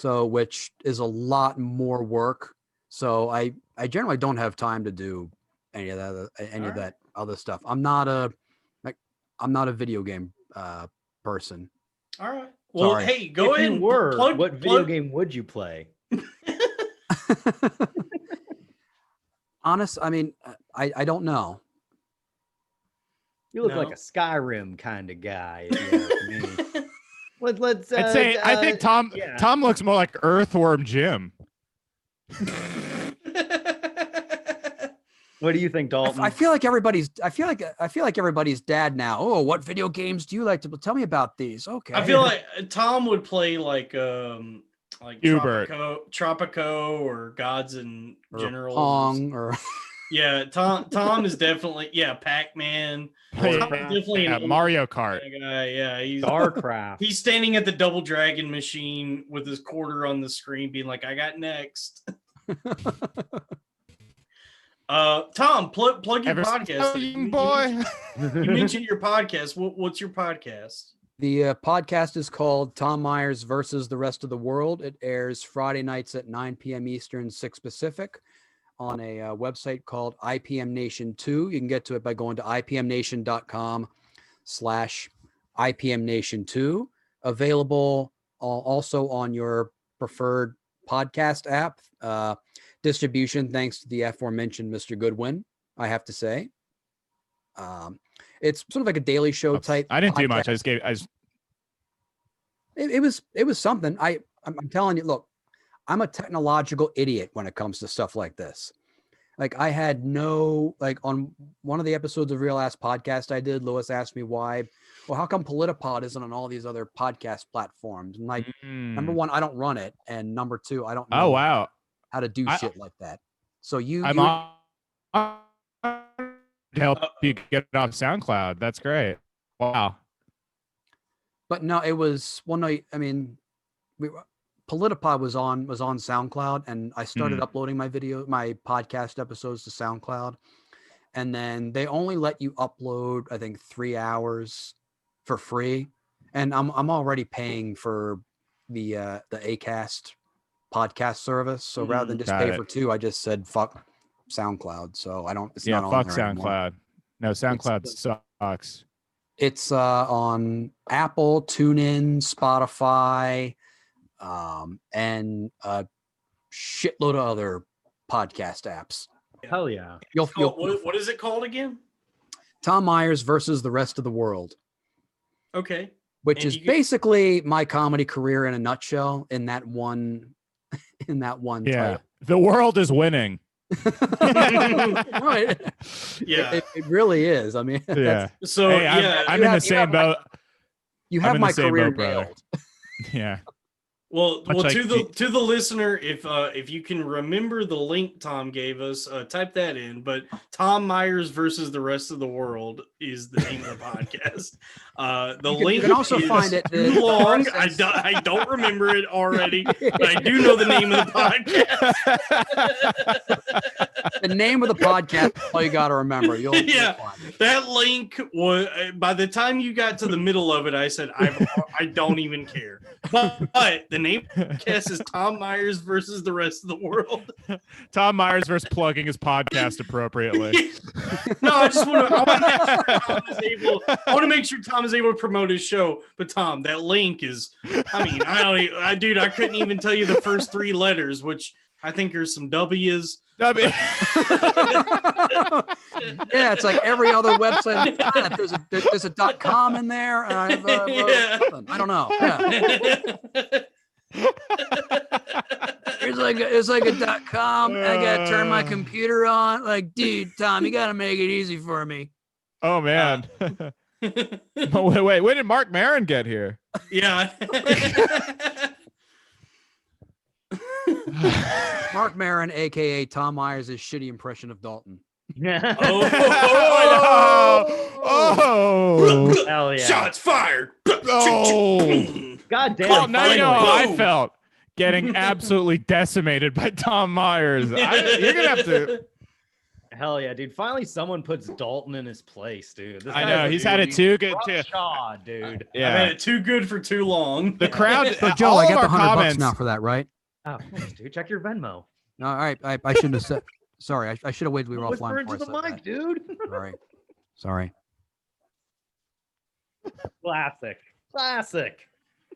which is a lot more work. So I generally don't have time to do any of that other stuff. I'm not a video game person. All right. Well, Sorry. hey, go if ahead. You were, plug, what video game would you play? Honest, I mean, I don't know. You look like a Skyrim kind of guy. If you ask me. Let's. I'd say I think Tom looks more like Earthworm Jim. What do you think, Dalton? I feel like everybody's dad now. Oh, what video games do you like to tell me about these? Okay. I feel like Tom would play like Hubert. Tropico or Gods and Generals. Pong or yeah, Tom is definitely Pac-Man. Definitely Mario Kart. Guy. Yeah, he's StarCraft. He's standing at the Double Dragon machine with his quarter on the screen, being like, "I got next." Tom, plug your podcast. Boy. You mentioned your podcast. What's your podcast? The podcast is called Tom Myers versus the Rest of the World. It airs Friday nights at 9 p.m. Eastern, 6 Pacific on a website called IPM Nation 2. You can get to it by going to ipmnation.com/IPM Nation 2. Available also on your preferred podcast app. Distribution thanks to the aforementioned Mr. Goodwin, I have to say. It's sort of like a daily show type. I didn't do much. It was something. I'm telling you, look, I'm a technological idiot when it comes to stuff like this. Like I had on one of the episodes of Real Ass Podcast I did, Lewis asked me why. Well, how come Politipod isn't on all these other podcast platforms? And like, number one, I don't run it, and number two, I don't know how to do shit like that. So I'm on to help you get it off SoundCloud. That's great. Wow. But no, it was one night. I mean, Politipod was on SoundCloud, and I started uploading my podcast episodes to SoundCloud, and then they only let you upload, I think, 3 hours for free, and I'm already paying for the Acast podcast service. So rather than just pay for 2, I just said fuck SoundCloud. So I don't. It's not on fuck there anymore. SoundCloud. No, SoundCloud sucks. It's on Apple, TuneIn, Spotify, and a shitload of other podcast apps. Hell yeah. What is it called again? Tom Myers versus the Rest of the World. Okay. Which is basically my comedy career in a nutshell in that one title. The world is winning. Right. Yeah. It really is. I mean, so hey, I'm in the same boat. You have my career nailed. Yeah. Well, to the listener, if you can remember the link Tom gave us, type that in. But Tom Myers versus the Rest of the World is the name of the podcast. You can also find it too long. I don't remember it already, but I do know the name of the podcast. The name of the podcast, all you got to remember. You'll find it. That link was. By the time you got to the middle of it, I said, I don't even care. But the name of the podcast is Tom Myers versus the Rest of the World. Tom Myers versus plugging his podcast appropriately. No, I want to make sure Tom is able to promote his show. But Tom, that link is. I mean, I couldn't even tell you the first 3 letters, which I think are some W's. Yeah, it's like every other website. There's a .com in there. I don't know. Yeah. It's like a .com. I gotta turn my computer on. Like, dude, Tom, you gotta make it easy for me. Oh man. Wait, when did Mark Maron get here? Yeah. Mark Maron, aka Tom Myers' shitty impression of Dalton. Oh, hell yeah! Shots fired. Oh, god damn! Well, now you know how I felt getting absolutely decimated by Tom Myers. You're gonna have to. Hell yeah, dude! Finally, someone puts Dalton in his place, dude. I know he's had it too good too. Dude. Yeah, I've had it too good for too long. The crowd. So Joe, I got the $100 now for that, right? Oh, dude, check your Venmo. No, all right. I shouldn't have said. Sorry, I should have waited. We were offline. Whisper into the mic, dude. Sorry. Classic.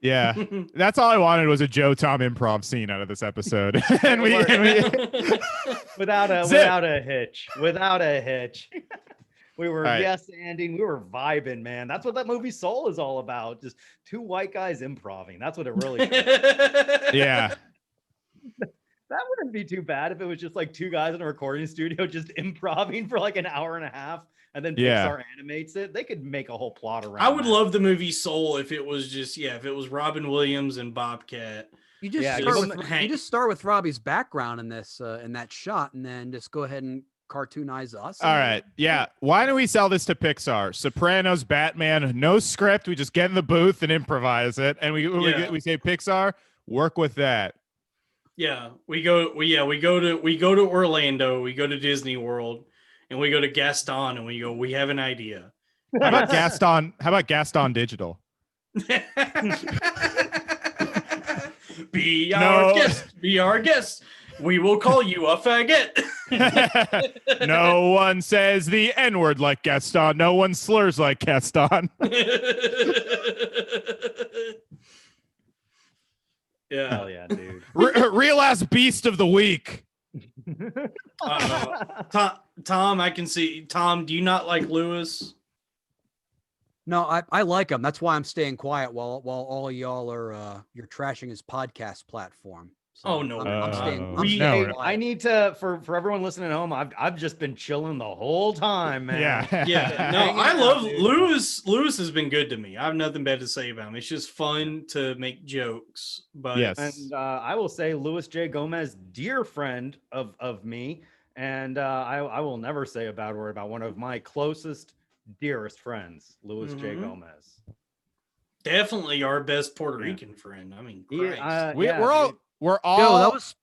Yeah, that's all I wanted was a Joe Tom improv scene out of this episode, and we without a hitch. We were yes-anding, we were vibing, man. That's what that movie Soul is all about. Just 2 white guys improving. That's what it really is. Yeah. That wouldn't be too bad if it was just like 2 guys in a recording studio just improving for like an hour and a half, and then Pixar animates it. They could make a whole plot around. I would love the movie Soul if it was just if it was Robin Williams and Bobcat. You just start with Robbie's background in this in that shot, and then just go ahead and cartoonize us. All right. Yeah. Why don't we sell this to Pixar? Sopranos, Batman, no script. We just get in the booth and improvise it, and we say Pixar, work with that. Yeah, we go to Orlando, we go to Disney World, and we go to Gaston, and we have an idea. How about Gaston? How about Gaston Digital? Be our guest. We will call you a faggot. No one says the N-word like Gaston. No one slurs like Gaston. Yeah. Hell yeah, dude. Real ass beast of the week. Tom, I can see. Tom, do you not like Lewis? No, I like him. That's why I'm staying quiet while all of y'all are you're trashing his podcast platform. So no, I'm staying I need to for everyone listening at home. I've just been chilling the whole time, man. Yeah. No, I love Lewis. Lewis has been good to me. I have nothing bad to say about him. It's just fun to make jokes. But yes, and I will say Louis J. Gomez, dear friend of me, and I will never say a bad word about one of my closest, dearest friends, Louis J. Gomez. Definitely our best Puerto Rican friend. I mean, Christ. We're all Yo, that was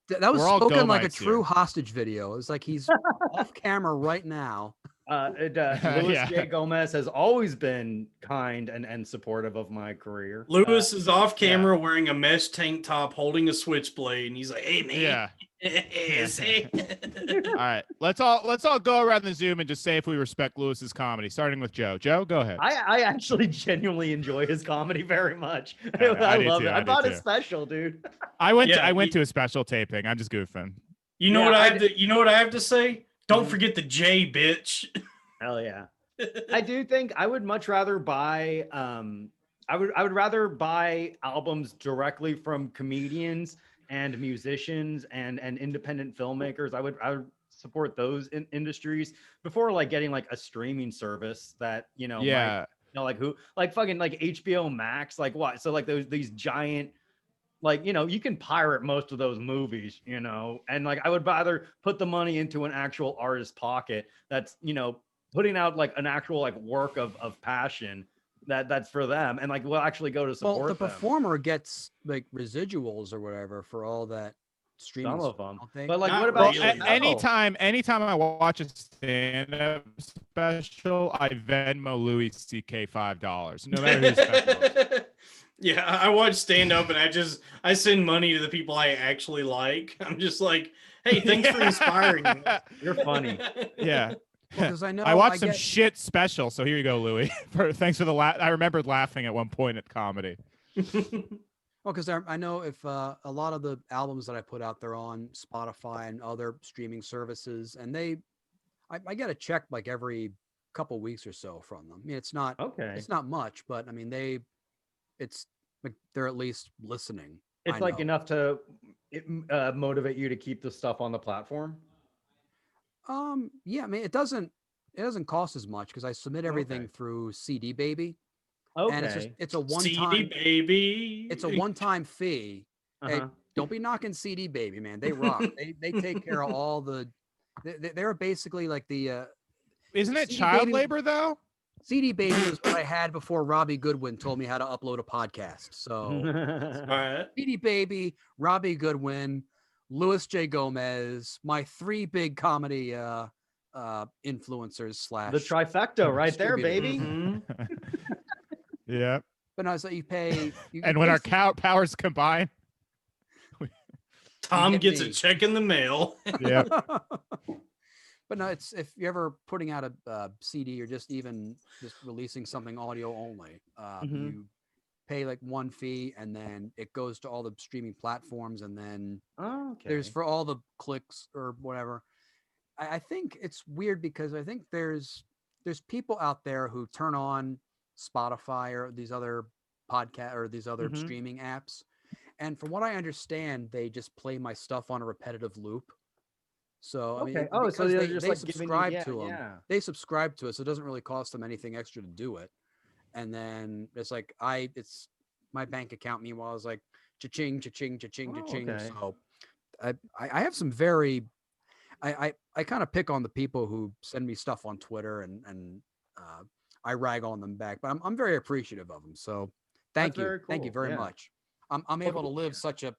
we're all spoken like a Gomites true here. hostage video. It's like he's off camera right now. Louis J. Gomez has always been kind and supportive of my career. Lewis is off camera wearing a mesh tank top, holding a switchblade, and he's like, "Hey man, Yeah. say." All right, let's all go around the Zoom and just say if we respect Lewis's comedy, starting with Joe. Joe, go ahead. I actually genuinely enjoy his comedy very much. I I love do it. too, I I do thought too. it's special, dude. I went to a special taping. I'm just goofing. You know what I have to? You know what I have to say? Don't forget the J, bitch. Hell yeah. I do think I would much rather buy I would rather buy albums directly from comedians and musicians and independent filmmakers. I would support those industries before like getting like a streaming service that, you know, Yeah. like who like fucking like HBO Max, like what? So like these giant, like, you know, you can pirate most of those movies, you know, and like I would rather put the money into an actual artist's pocket that's, you know, putting out like an actual like work of passion that's for them, and like we'll actually go to support Well, the them. Performer gets like residuals or whatever for all that streaming. Some of them, don't they? but like, Not what about really. anytime I watch a stand-up special, I Venmo Louis CK $5, no matter who's special. Yeah, I watch stand up and I send money to the people I actually like. I'm just like, hey, thanks for inspiring me. You're funny. Yeah. Because I know I watched some shit special, so here you go, Louis. Thanks for the I remembered laughing at one point at comedy. Well, because I know if a lot of the albums that I put out there on Spotify and other streaming services, and I get a check like every couple weeks or so from them. I mean, it's not much, but I mean it's like they're at least listening. It's like enough to motivate you to keep the stuff on the platform. Yeah, I mean, it doesn't cost as much because I submit everything through CD Baby. Okay. And it's a one-time CD Baby. It's a one-time fee. Hey, don't be knocking CD Baby, man. They rock. they take care of all the. They're basically like the. Isn't it CD child Baby, labor though? CD Baby was what I had before Robbie Goodwin told me how to upload a podcast. So, All right. CD Baby, Robbie Goodwin, Louis J. Gomez, my three big comedy influencers / the trifecta right there, baby. Mm-hmm. Yeah. But no, so you pay. And when our powers combine, Tom get gets me. a check in the mail. yeah. But no, it's if you're ever putting out a CD or just releasing something audio only, you pay like one fee and then it goes to all the streaming platforms, and then there's for all the clicks or whatever. I think it's weird because I think there's people out there who turn on Spotify or these other podcast or these other streaming apps, and from what I understand, they just play my stuff on a repetitive loop. So I mean, so they they like subscribe to them. Yeah. They subscribe to it, so it doesn't really cost them anything extra to do it. And then it's like it's my bank account. Meanwhile, is like cha-ching, cha-ching, cha-ching, cha-ching. Okay. So I have some very I kind of pick on the people who send me stuff on Twitter and I rag on them back, but I'm very appreciative of them. So thank you very much. I'm able to live such a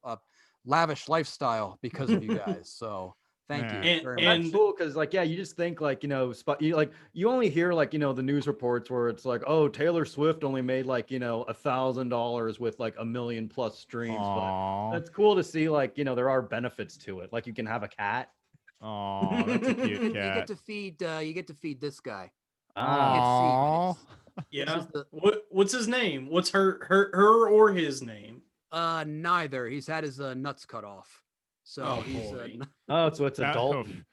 lavish lifestyle because of you guys. So thank you very much. That's cool because like you just think like you only hear like the news reports where it's like, oh, Taylor Swift only made like $1,000 with like 1 million plus streams. Aww. But that's cool to see like there are benefits to it. Like you can have a cat. Oh, that's a cute cat. You get to feed this guy. Aww. Yeah. What's his name? What's her or his name? Neither. He's had his nuts cut off. So so it's a Dalton.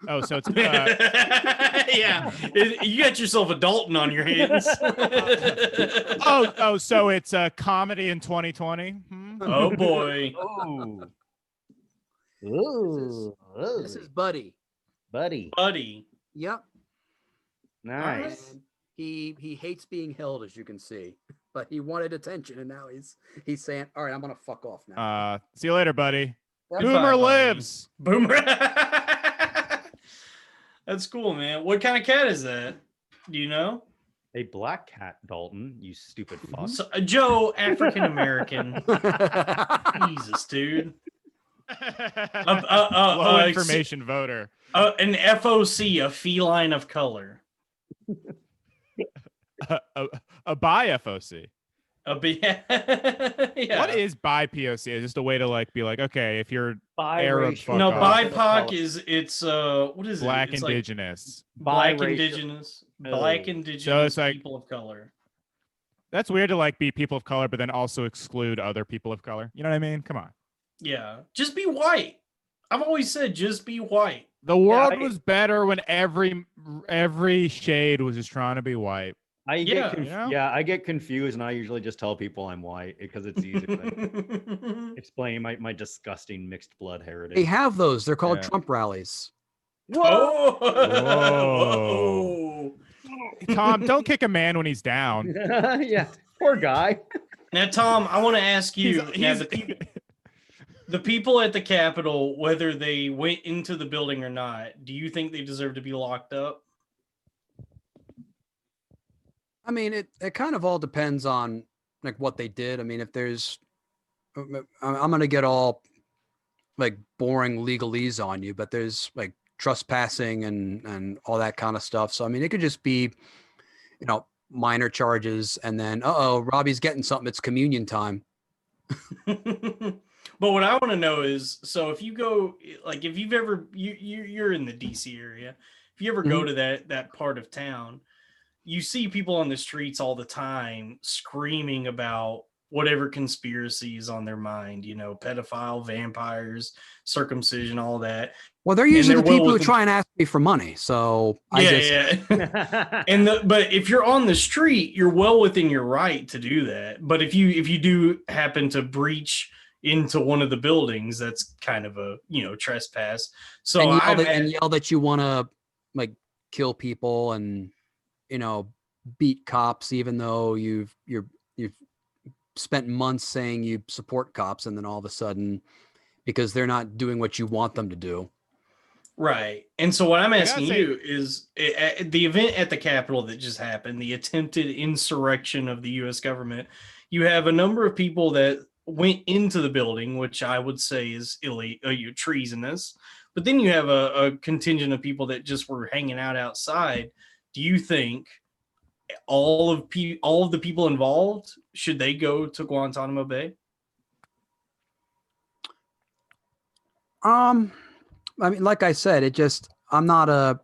Oh, so it's yeah. You got yourself a Dalton on your hands. So it's a comedy in 2020. Oh boy. This is Buddy. Yep. Nice. And he hates being held, as you can see, but he wanted attention, and now he's saying, "All right, I'm gonna fuck off now." See you later, buddy. Goodbye, Boomer buddy. lives. Boomer. That's cool, man. What kind of cat is that? Do you know? A black cat, Dalton, you stupid fuck. So, Joe, African American. Jesus, dude. Low information voter. An FOC, a feline of color. A bi FOC. Yeah. What is bi POC? Is just a way to like be like, okay, if you're Arab, fuck no, off. BIPOC is it's what is Black it? It's indigenous. Like Biracial. indigenous, black indigenous So it's like, people of color. That's weird to like be people of color, but then also exclude other people of color. You know what I mean? Come on. Yeah, just be white. I've always said just be white. The world was better when every shade was just trying to be white. I get confused, and I usually just tell people I'm white because it's easy to explain my disgusting mixed blood heritage. They have those. They're called Trump rallies. Whoa! Whoa. Tom, don't kick a man when he's down. Yeah, poor guy. Now, Tom, I want to ask you: the people at the Capitol, whether they went into the building or not, do you think they deserve to be locked up? I mean, it kind of all depends on like what they did. I mean, if there's, I'm gonna get all like boring legalese on you, but there's like trespassing and all that kind of stuff. So I mean, it could just be, minor charges, and then Robbie's getting something. It's communion time. But what I want to know is, so if you go, like, if you've ever you're in the DC area, if you ever go to that part of town, you see people on the streets all the time screaming about whatever conspiracy is on their mind, pedophile, vampires, circumcision, all that. Well, they're usually the people who try and ask me for money. So but if you're on the street, you're well within your right to do that. But if you do happen to breach into one of the buildings, that's kind of a trespass. So and yell that you want to like kill people and beat cops, even though you've spent months saying you support cops, and then all of a sudden, because they're not doing what you want them to do. Right. And so what I'm asking you is, the event at the Capitol that just happened, the attempted insurrection of the U.S. government, you have a number of people that went into the building, which I would say is treasonous. But then you have a contingent of people that just were hanging out outside. Do you think all of the people involved, should they go to Guantanamo Bay? I mean, like I said, I'm not a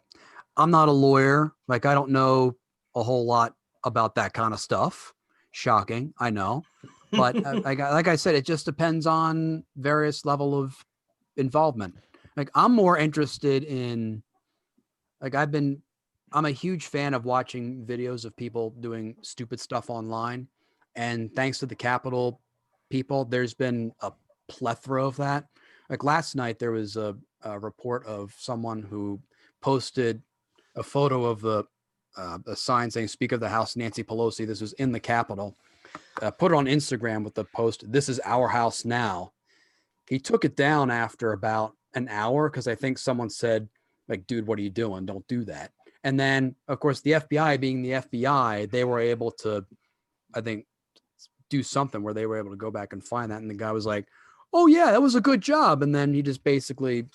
lawyer. Like, I don't know a whole lot about that kind of stuff. Shocking, I know. But like I said, it just depends on various level of involvement. Like, I'm more interested in, like, I'm a huge fan of watching videos of people doing stupid stuff online. And thanks to the Capitol people, there's been a plethora of that. Like last night, there was a report of someone who posted a photo of a sign saying "Speaker of the House Nancy Pelosi." This was in the Capitol. Put it on Instagram with the post, "This is our house now." He took it down after about an hour because I think someone said, like, "Dude, what are you doing? Don't do that." And then, of course, the FBI being the FBI, they were able to, I think, do something where they were able to go back and find that. And the guy was like, "Oh yeah, that was a good job." And then he just basically,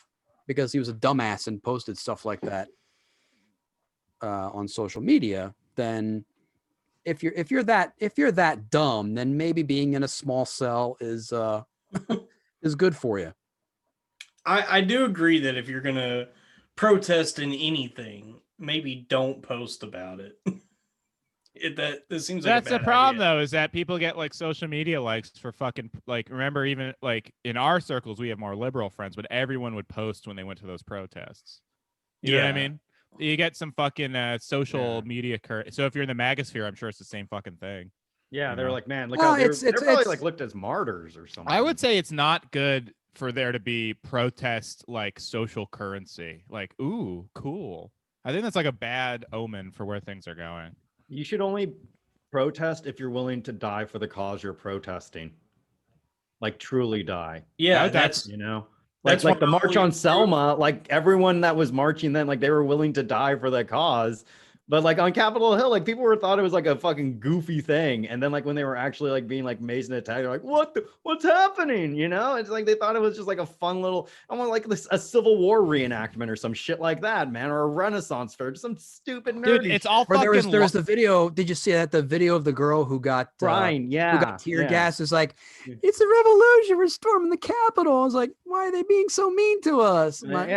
because he was a dumbass and posted stuff like that on social media, then if you're that dumb, then maybe being in a small cell is is good for you. I do agree that if you're gonna protest in anything, maybe don't post about it. This seems like that's the problem though, is that people get like social media likes for fucking, like, remember, even like in our circles we have more liberal friends, but everyone would post when they went to those protests. You know what I mean? You get some fucking social media so if you're in the magosphere, I'm sure it's the same fucking thing. Yeah, they're like, man, look how they're probably like looked as martyrs or something. I would say it's not good for there to be protest like social currency. Like, ooh, cool. I think that's like a bad omen for where things are going. You should only protest if you're willing to die for the cause you're protesting. Like, truly die. Yeah, that's like the March on Selma, like everyone that was marching then, like they were willing to die for that cause, But like on Capitol Hill, like people thought it was like a fucking goofy thing, and then like when they were actually like being like Mason attacked, they're like, what's happening? You know, it's like they thought it was just like a fun little, almost like a Civil War reenactment or some shit like that, man, or a Renaissance fair, some stupid nerdy. Dude, it's all fucking. There was the video. Did you see that? The video of the girl who got Brian, who got tear gas is like, it's a revolution. We're storming the Capitol. I was like, why are they being so mean to us? Like,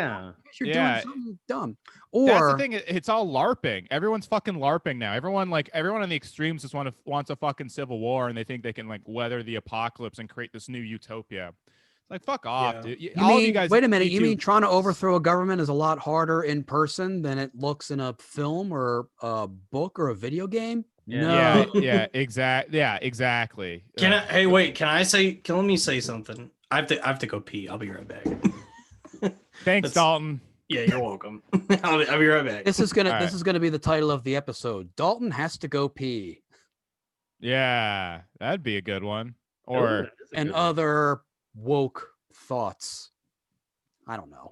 you're doing something dumb. Or that's the thing. It's all LARPing. Everyone's fucking LARPing now. Everyone on the extremes just wants a fucking civil war, and they think they can like weather the apocalypse and create this new utopia. It's like, fuck off, dude. You guys. Wait a minute. You mean trying to overthrow a government is a lot harder in person than it looks in a film or a book or a video game? Yeah. No. Exactly. Can I? Hey, wait. Can let me say something. I have to go pee. I'll be right back. Thanks, Dalton. Yeah, you're welcome. I'll be right back. This is gonna be the title of the episode. Dalton has to go pee. Yeah, that'd be a good one. Or other woke thoughts. I don't know.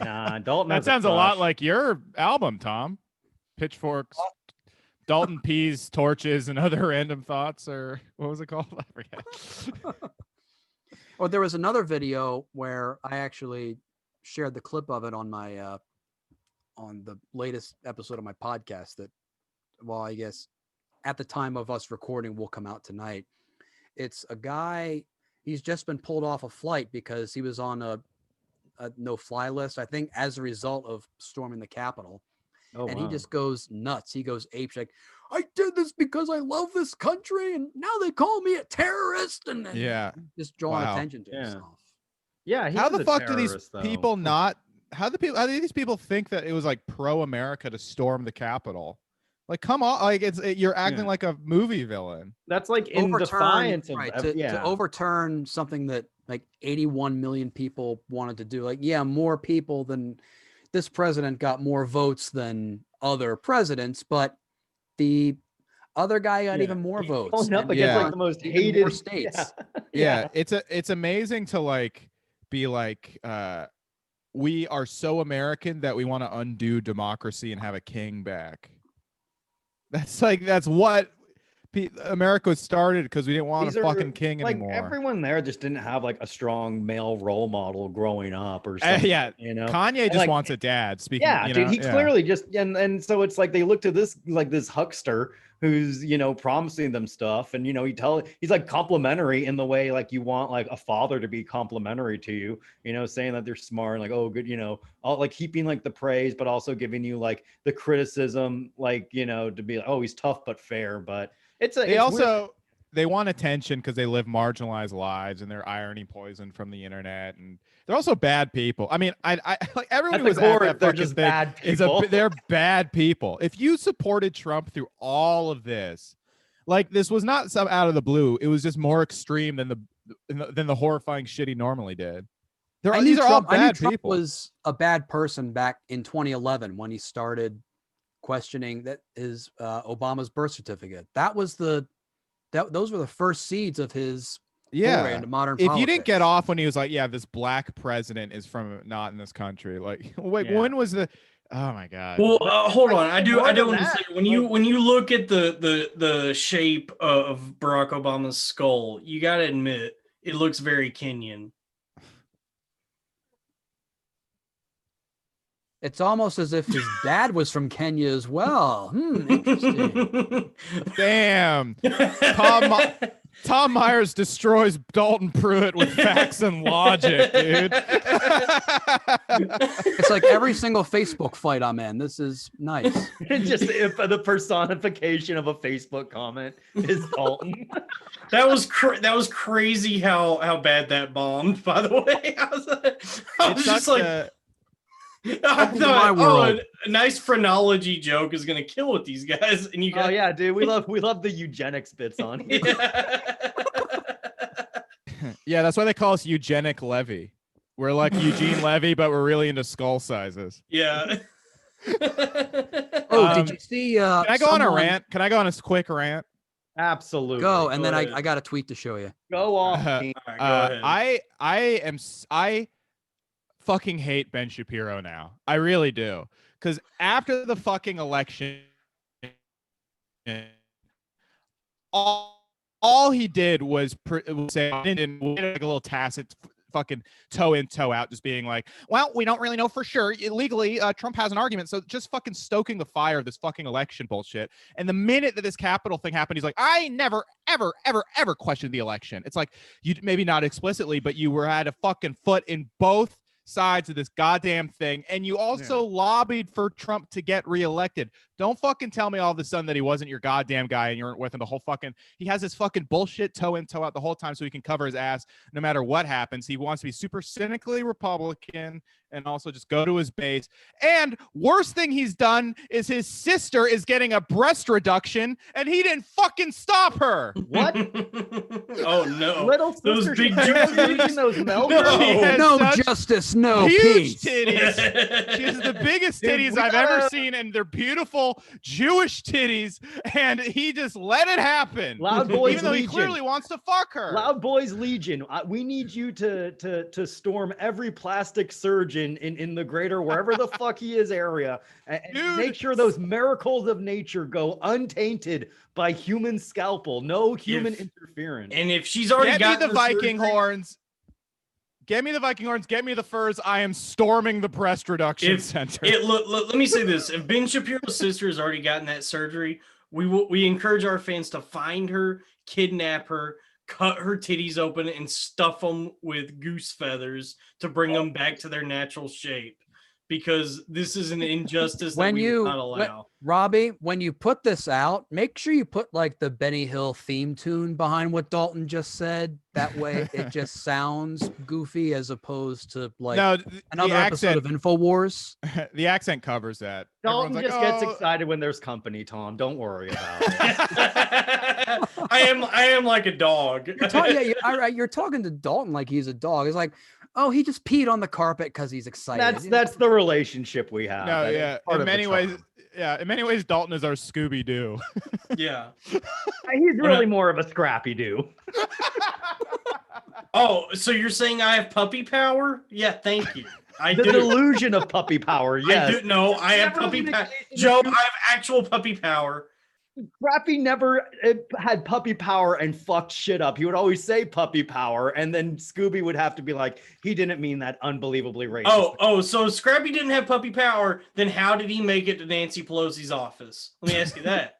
Nah, Dalton. That sounds a lot like your album, Tom. Pitchforks, Dalton peas, torches, and other random thoughts, or what was it called? I forget. Or there was another video where I actually shared the clip of it on my on the latest episode of my podcast that, well, I guess at the time of us recording will come out tonight. It's a guy, he's just been pulled off a flight because he was on a no-fly list, I think, as a result of storming the Capitol. He just goes nuts. He goes apeshit, like, I did this because I love this country, and now they call me a terrorist, and just drawing attention to himself. Yeah, how the fuck do these people not? How do these people think that it was like pro-America to storm the Capitol? Like, come on, like you're acting like a movie villain. That's like in defiance of to overturn something that like 81 million people wanted to do. Like, more people than this president got more votes than other presidents, but the other guy got even more votes. Up against like the most hated states. It's amazing to like be like we are so American that we want to undo democracy and have a king back. That's what America started, because we didn't want a fucking king anymore. Everyone there just didn't have like a strong male role model growing up or something. You know, Kanye just wants a dad. Speaking, dude, he clearly just and so it's like they look to this like this huckster who's promising them stuff, and he's like complimentary in the way like you want like a father to be complimentary to you, saying that they're smart and like, oh good, all like heaping like the praise but also giving you like the criticism, like to be like, oh, he's tough but fair. But they want attention because they live marginalized lives and they're irony poisoned from the internet, and they're also bad people. I mean, I like everyone who's at that they're just bad people. They're bad people. If you supported Trump through all of this, like this was not some out of the blue. It was just more extreme than the horrifying shit he normally did. These are all bad people. Trump was a bad person back in 2011 when he started questioning that his Obama's birth certificate. Those were the first seeds of his into modern politics. If you didn't get off when he was like, this black president is from not in this country, like when was the oh my god. Well, hold on, I do want to say, when you look at the shape of Barack Obama's skull, you got to admit it looks very Kenyan. It's almost as if his dad was from Kenya as well. Interesting. Damn. Tom Myers destroys Dalton Pruitt with facts and logic, dude. It's like every single Facebook fight I'm in. This is nice. Just the personification of a Facebook comment is Dalton. That was crazy how bad that bombed, by the way. I was just like... I thought, a nice phrenology joke is gonna kill with these guys, and you guys. Oh yeah, dude, we love the eugenics bits on here. Yeah, that's why they call us Eugenic Levy. We're like Eugene Levy, but we're really into skull sizes. Yeah. Did you see? Can I go on a rant? Can I go on a quick rant? Absolutely. Go, and then I got a tweet to show you. Go off. Right, go ahead. I fucking hate Ben Shapiro now. I really do. Because after the fucking election, all he did was say like a little tacit fucking toe in, toe out, just being like, well, we don't really know for sure. Legally, Trump has an argument. So just fucking stoking the fire of this fucking election bullshit. And the minute that this Capitol thing happened, he's like, I never, ever, ever, ever questioned the election. It's like, you maybe not explicitly, but you had a fucking foot in both sides of this goddamn thing. And you also lobbied for Trump to get reelected. Don't fucking tell me all of a sudden that he wasn't your goddamn guy and you weren't with him the whole fucking, he has this fucking bullshit toe in, toe out the whole time so he can cover his ass no matter what happens. He wants to be super cynically Republican and also just go to his base. And worst thing he's done is his sister is getting a breast reduction and he didn't fucking stop her. What? Oh no. Little those big juices, those milk. No justice, no huge peace. Titties. She has the biggest titties I've ever seen, and they're beautiful Jewish titties, and he just let it happen. Loud Boys even though Legion. he clearly wants to fuck her. Loud Boys Legion. We need you to storm every plastic surgeon in the greater wherever the fuck he is area, and make sure those miracles of nature go untainted by human scalpel. No human interference. And if she's already got the Viking horns. Get me the Viking horns. Get me the furs. I am storming the breast reduction center. Let me say this: if Ben Shapiro's sister has already gotten that surgery, we encourage our fans to find her, kidnap her, cut her titties open, and stuff them with goose feathers to bring them back to their natural shape. Because this is an injustice that we do not allow. Robbie, when you put this out, make sure you put like the Benny Hill theme tune behind what Dalton just said. That way it just sounds goofy as opposed to like another episode of InfoWars. The accent covers that. Dalton just gets excited when there's company, Tom. Don't worry about it. I am like a dog. You're talking to Dalton like he's a dog. It's like, oh, he just peed on the carpet because he's excited. That's the relationship we have. No, yeah. In many ways, Dalton is our Scooby-Doo. Yeah. He's really more of a Scrappy-Doo. Oh, so you're saying I have puppy power? Yeah, thank you. The delusion of puppy power, yes. I do. No, I have puppy power. Joe, I have actual puppy power. Scrappy never had puppy power and fucked shit up. He would always say puppy power, and then Scooby would have to be like, he didn't mean that unbelievably racist. Oh, so Scrappy didn't have puppy power, then how did he make it to Nancy Pelosi's office? Let me ask you that.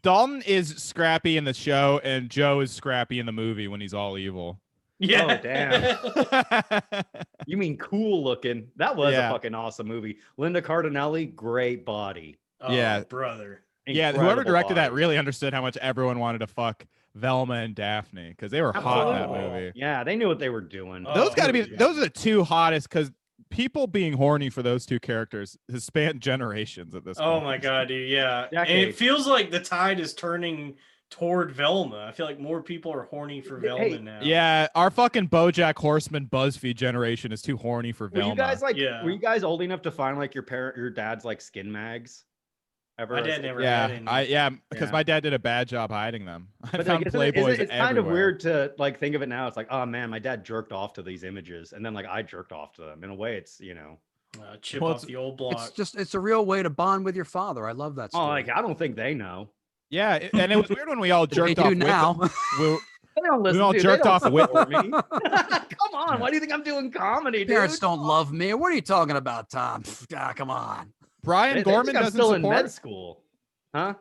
Dalton is Scrappy in the show, and Joe is Scrappy in the movie when he's all evil. Yeah. Oh, damn. You mean cool looking. That was a fucking awesome movie. Linda Cardinelli, great body. Oh, yeah. Brother. Yeah, whoever directed that really understood how much everyone wanted to fuck Velma and Daphne because they were hot in that movie. Yeah, they knew what they were doing. Those are the two hottest because people being horny for those two characters has spanned generations at this point. Oh my god, dude, yeah. Decades. And it feels like the tide is turning toward Velma. I feel like more people are horny for Velma now. Yeah, our fucking BoJack Horseman BuzzFeed generation is too horny for Velma. Were you guys old enough to find like your dad's like skin mags? My dad never had any. Because my dad did a bad job hiding them. I found Playboys it's kind of weird to like think of it now. It's like, oh man, my dad jerked off to these images, and then like I jerked off to them. In a way, it's chip off the old block. It's a real way to bond with your father. I love that story. Oh, like I don't think they know. Yeah, and it was weird when we all jerked off now. With them. They don't listen. We all jerked off with me. Come on, why do you think I'm doing comedy, dude? Parents don't love me. What are you talking about, Tom? Come on. Brian Gorman doesn't still support in med school. Huh?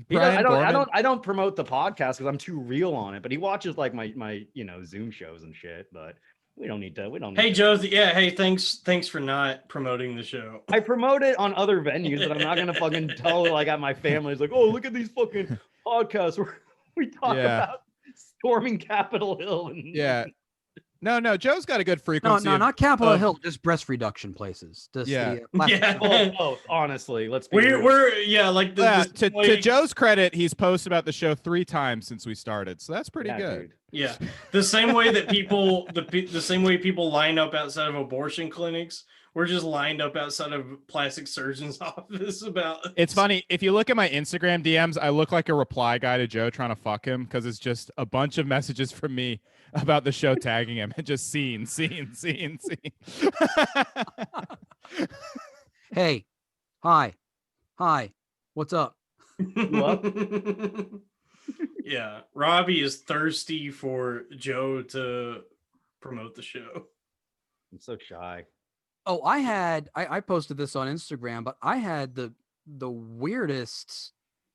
I don't promote the podcast because I'm too real on it, but he watches like my Zoom shows and shit. But we don't need to. Hey, Josie. Yeah. Hey, thanks for not promoting the show. I promote it on other venues, but I'm not gonna fucking tell like at my family. It's like, oh, look at these fucking podcasts where we talk about storming Capitol Hill. And No, Joe's got a good frequency. No, not Capitol Hill, just breast reduction places. Honestly, let's be to Joe's credit, he's posted about the show 3 times since we started, so that's pretty good. Dude. Yeah, the same way that people line up outside of abortion clinics, we're just lined up outside of plastic surgeon's office about. It's funny if you look at my Instagram DMs, I look like a reply guy to Joe trying to fuck him because it's just a bunch of messages from me about the show tagging him and just scene. Hey, hi, what's up? You up? Yeah, Robbie is thirsty for Joe to promote the show. I'm so shy. Oh, I posted this on Instagram, but I had the weirdest.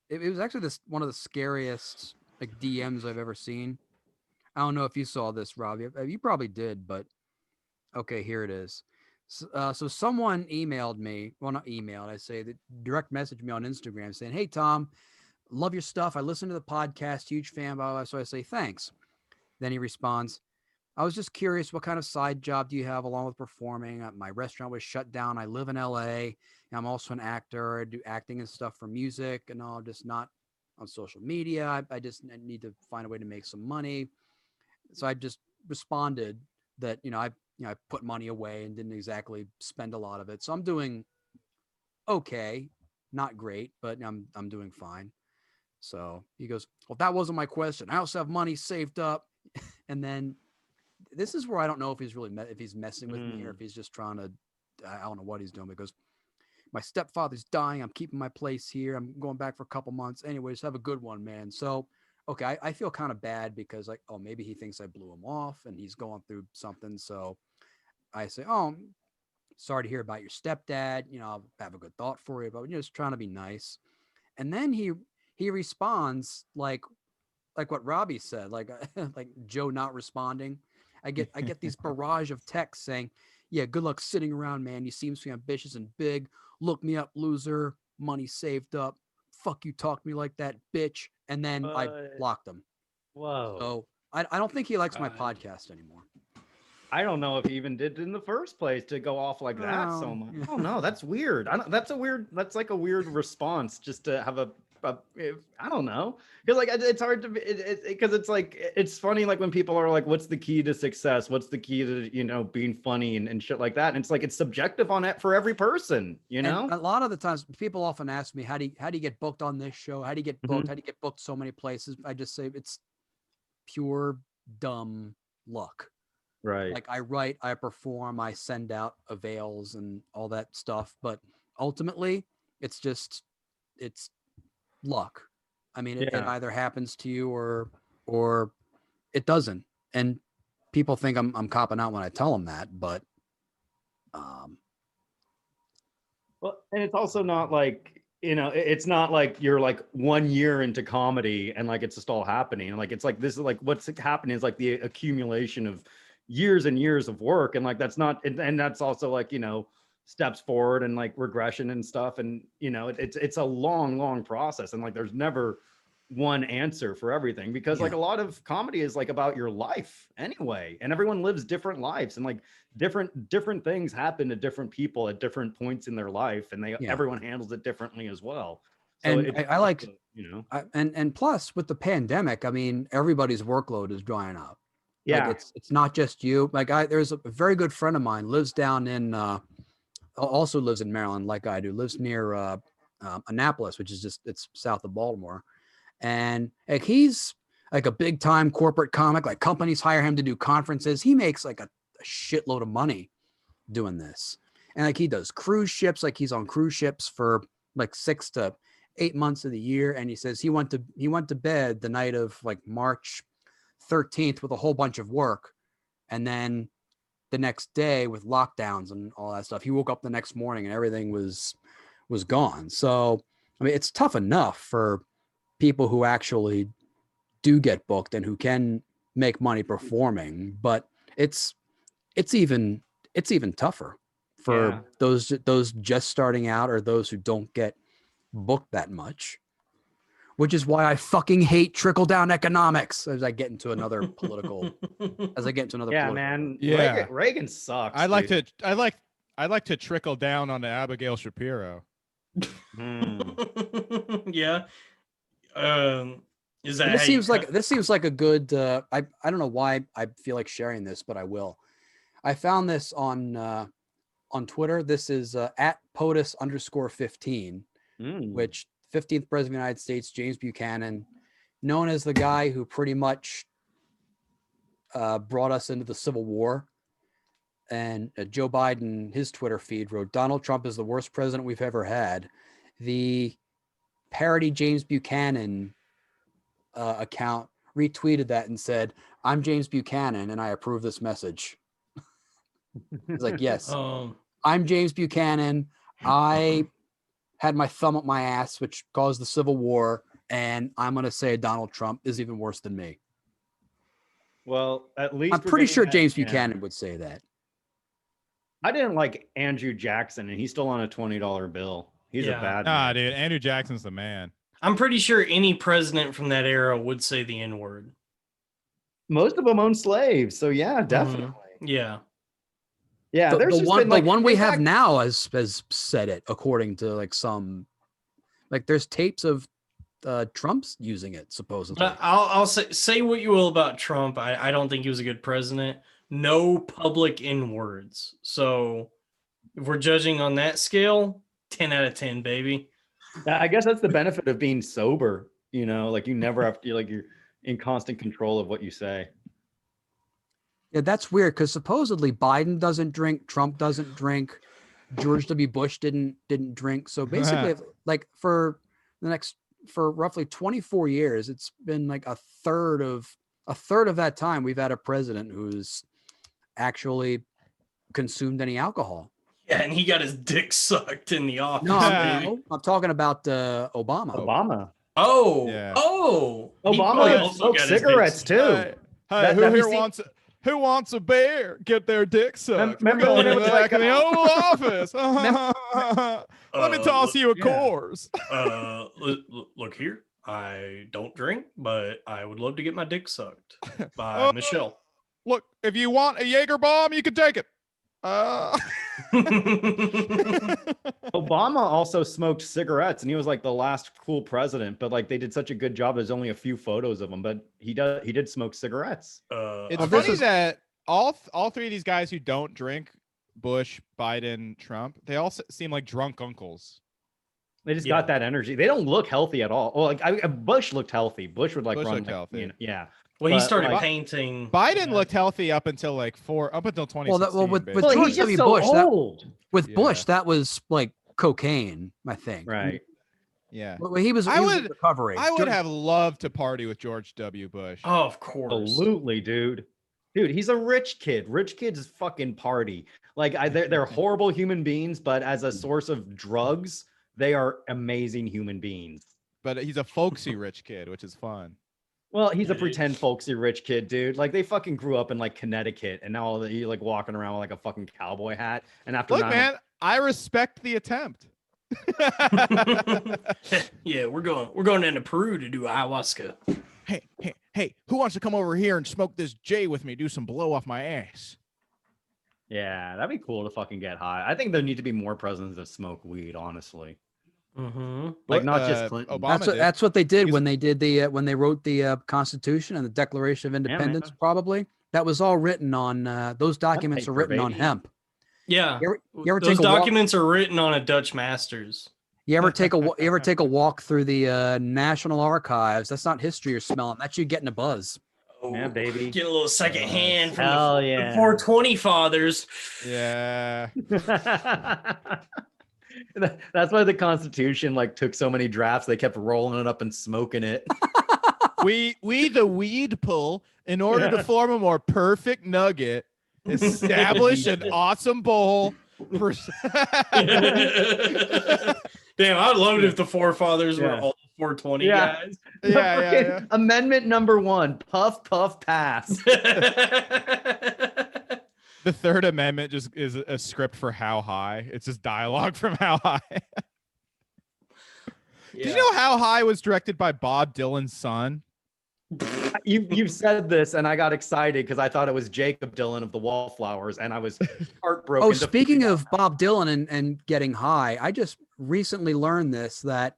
It was actually one of the scariest like DMs I've ever seen. I don't know if you saw this, Robbie. You probably did, but okay, here it is. So someone emailed me. Well, not emailed. I say that direct messaged me on Instagram saying, "Hey Tom, love your stuff. I listen to the podcast. Huge fan." Blah, blah, blah. So I say thanks. Then he responds, "I was just curious, what kind of side job do you have along with performing? My restaurant was shut down. I live in LA. And I'm also an actor. I do acting and stuff for music and all, just not on social media. I just need to find a way to make some money." So I just responded that, I put money away and didn't exactly spend a lot of it. So I'm doing okay, not great, but I'm doing fine. So he goes, "Well, that wasn't my question. I also have money saved up." And then this is where I don't know if he's really if he's messing with me or if he's just trying to, I don't know what he's doing. Because my stepfather's dying. I'm keeping my place here. I'm going back for a couple months. Anyways, have a good one, man. So, okay, I feel kind of bad because like, oh, maybe he thinks I blew him off and he's going through something. So I say, "Oh, sorry to hear about your stepdad. I'll have a good thought for you, but just trying to be nice." And then he responds like what Robbie said, like like Joe not responding. I get these barrage of texts saying, "Yeah, good luck sitting around, man. You seem so ambitious and big. Look me up, loser. Money saved up. Fuck you, talk to me like that, bitch." And then I blocked him. Whoa. So I don't think he likes my podcast anymore. I don't know if he even did it in the first place to go off like that so much. Yeah. Oh no, that's weird. That's like a weird response just to have I don't know. Because like it's hard to because it's like it's funny like when people are like, what's the key to success? What's the key to being funny and shit like that? And it's like it's subjective on it for every person, And a lot of the times people often ask me, how do you get booked on this show? How do you get booked? How do you get booked so many places? I just say it's pure dumb luck. Right. Like I write, I perform, I send out avails and all that stuff. But ultimately, it's luck. I mean, it either happens to you or it doesn't. And people think I'm copping out when I tell them that, but well, and it's also not like it's not like you're like 1 year into comedy and like it's just all happening. Like it's like this is like what's happening is like the accumulation of years and years of work, and like that's not, and that's also like steps forward and like regression and stuff, and it's a long process, and like there's never one answer for everything because like a lot of comedy is like about your life anyway, and everyone lives different lives, and like different things happen to different people at different points in their life, and everyone handles it differently as well. So and I like and plus with the pandemic, I mean everybody's workload is drying up. Yeah, like it's not just you. Like there's a very good friend of mine lives down in also lives in Maryland like I do, lives near Annapolis, which is it's south of Baltimore. And like he's like a big time corporate comic, like companies hire him to do conferences. He makes like a shitload of money doing this. And like he does cruise ships, like he's on cruise ships for like 6 to 8 months of the year. And he says he went to bed the night of like March 13th with a whole bunch of work. And then the next day with lockdowns and all that stuff, he woke up the next morning and everything was gone. So, I mean, it's tough enough for people who actually do get booked and who can make money performing, but it's even tougher for those just starting out or those who don't get booked that much, which is why I fucking hate trickle down economics as I get into another political man. Yeah. Reagan sucks. I like to trickle down on the Abigail Shapiro. Yeah. Is that this seems like a good I don't know why I feel like sharing this, but I will. I found this on Twitter. This is at POTUS_15, which 15th President of the United States, James Buchanan, known as the guy who pretty much brought us into the Civil War. And Joe Biden, his Twitter feed wrote, "Donald Trump is the worst president we've ever had. The parody James Buchanan account retweeted that and said, "I'm James Buchanan and I approve this message." It's like, yes, I'm James Buchanan. I had my thumb up my ass, which caused the Civil War, and I'm going to say Donald Trump is even worse than me. Well, at least I'm pretty sure James Buchanan would say that. I didn't like Andrew Jackson, and he's still on a $20 bill. He's a bad man. Dude, Andrew Jackson's the man. I'm pretty sure any president from that era would say the N-word. Most of them own slaves, so yeah, definitely. Yeah. Yeah, the one we have now has said it, according to like some, like there's tapes of Trump's using it supposedly. But I'll say what you will about Trump. I don't think he was a good president. No public N-words. So if we're judging on that scale, 10 out of 10, baby. I guess that's the benefit of being sober. You know, like you never have to, like you're in constant control of what you say. Yeah, that's weird because supposedly Biden doesn't drink, Trump doesn't drink, George W. Bush didn't drink. So basically, like for roughly 24 years, it's been like a third of that time we've had a president who's actually consumed any alcohol. Yeah, and he got his dick sucked in the office. No, I'm talking about Obama. Oh, yeah. Obama smoked cigarettes too. Who wants a bear? Get their dick sucked. Remember when it was back in the Oval Office? Let me toss you a Coors. Look here. I don't drink, but I would love to get my dick sucked by Michelle. Look, if you want a Jaeger bomb, you can take it. Obama also smoked cigarettes, and he was like the last cool president. But like they did such a good job. There's only a few photos of him, but he did smoke cigarettes. It's funny that all three of these guys who don't drink, Bush, Biden, Trump, they all seem like drunk uncles. They just got that energy. They don't look healthy at all. Well, like Bush looked healthy. Bush would like run healthy. You know, yeah. Well, he started painting. Biden looked healthy up until 2016. With George W. Bush, Bush, that was like cocaine, I think. Right. Yeah. Well, he was recovering. I would have loved to party with George W. Bush. Oh, of course. Absolutely, dude. Dude, he's a rich kid. Rich kids fucking party. Like they're horrible human beings, but as a source of drugs, they are amazing human beings. But he's a folksy rich kid, which is fun. Well, he's a pretend folksy rich kid, dude. Like they fucking grew up in like Connecticut, and now he's like walking around with like a fucking cowboy hat. And after man, I respect the attempt. Yeah, we're going into Peru to do ayahuasca. Hey, who wants to come over here and smoke this J with me? Do some blow off my ass. Yeah, that'd be cool to fucking get high. I think there need to be more presidents that smoke weed, honestly. Mm-hmm. Like not just Clinton. That's what they did when they did when they wrote the Constitution and the Declaration of Independence. Probably that was all written on those documents are written on hemp. Yeah, you ever those documents are written on a Dutch Masters. You ever take a walk through the National Archives? That's not history you're smelling. That's you getting a buzz. Oh, yeah, baby. Get a little second hand from the 420 fathers. Yeah. That's why the Constitution like took so many drafts. They kept rolling it up and smoking it. we the weed pull in order to form a more perfect nugget, establish an awesome bowl. Damn, I'd love it if the forefathers were all 420 guys. Yeah. Amendment number 1: puff, puff, pass. The Third Amendment just is a script for How High. It's just dialogue from How High. Did you know How High was directed by Bob Dylan's son? You've said this, and I got excited because I thought it was Jacob Dylan of the Wallflowers, and I was heartbroken. Oh, speaking of Bob Dylan and getting high, I just recently learned this, that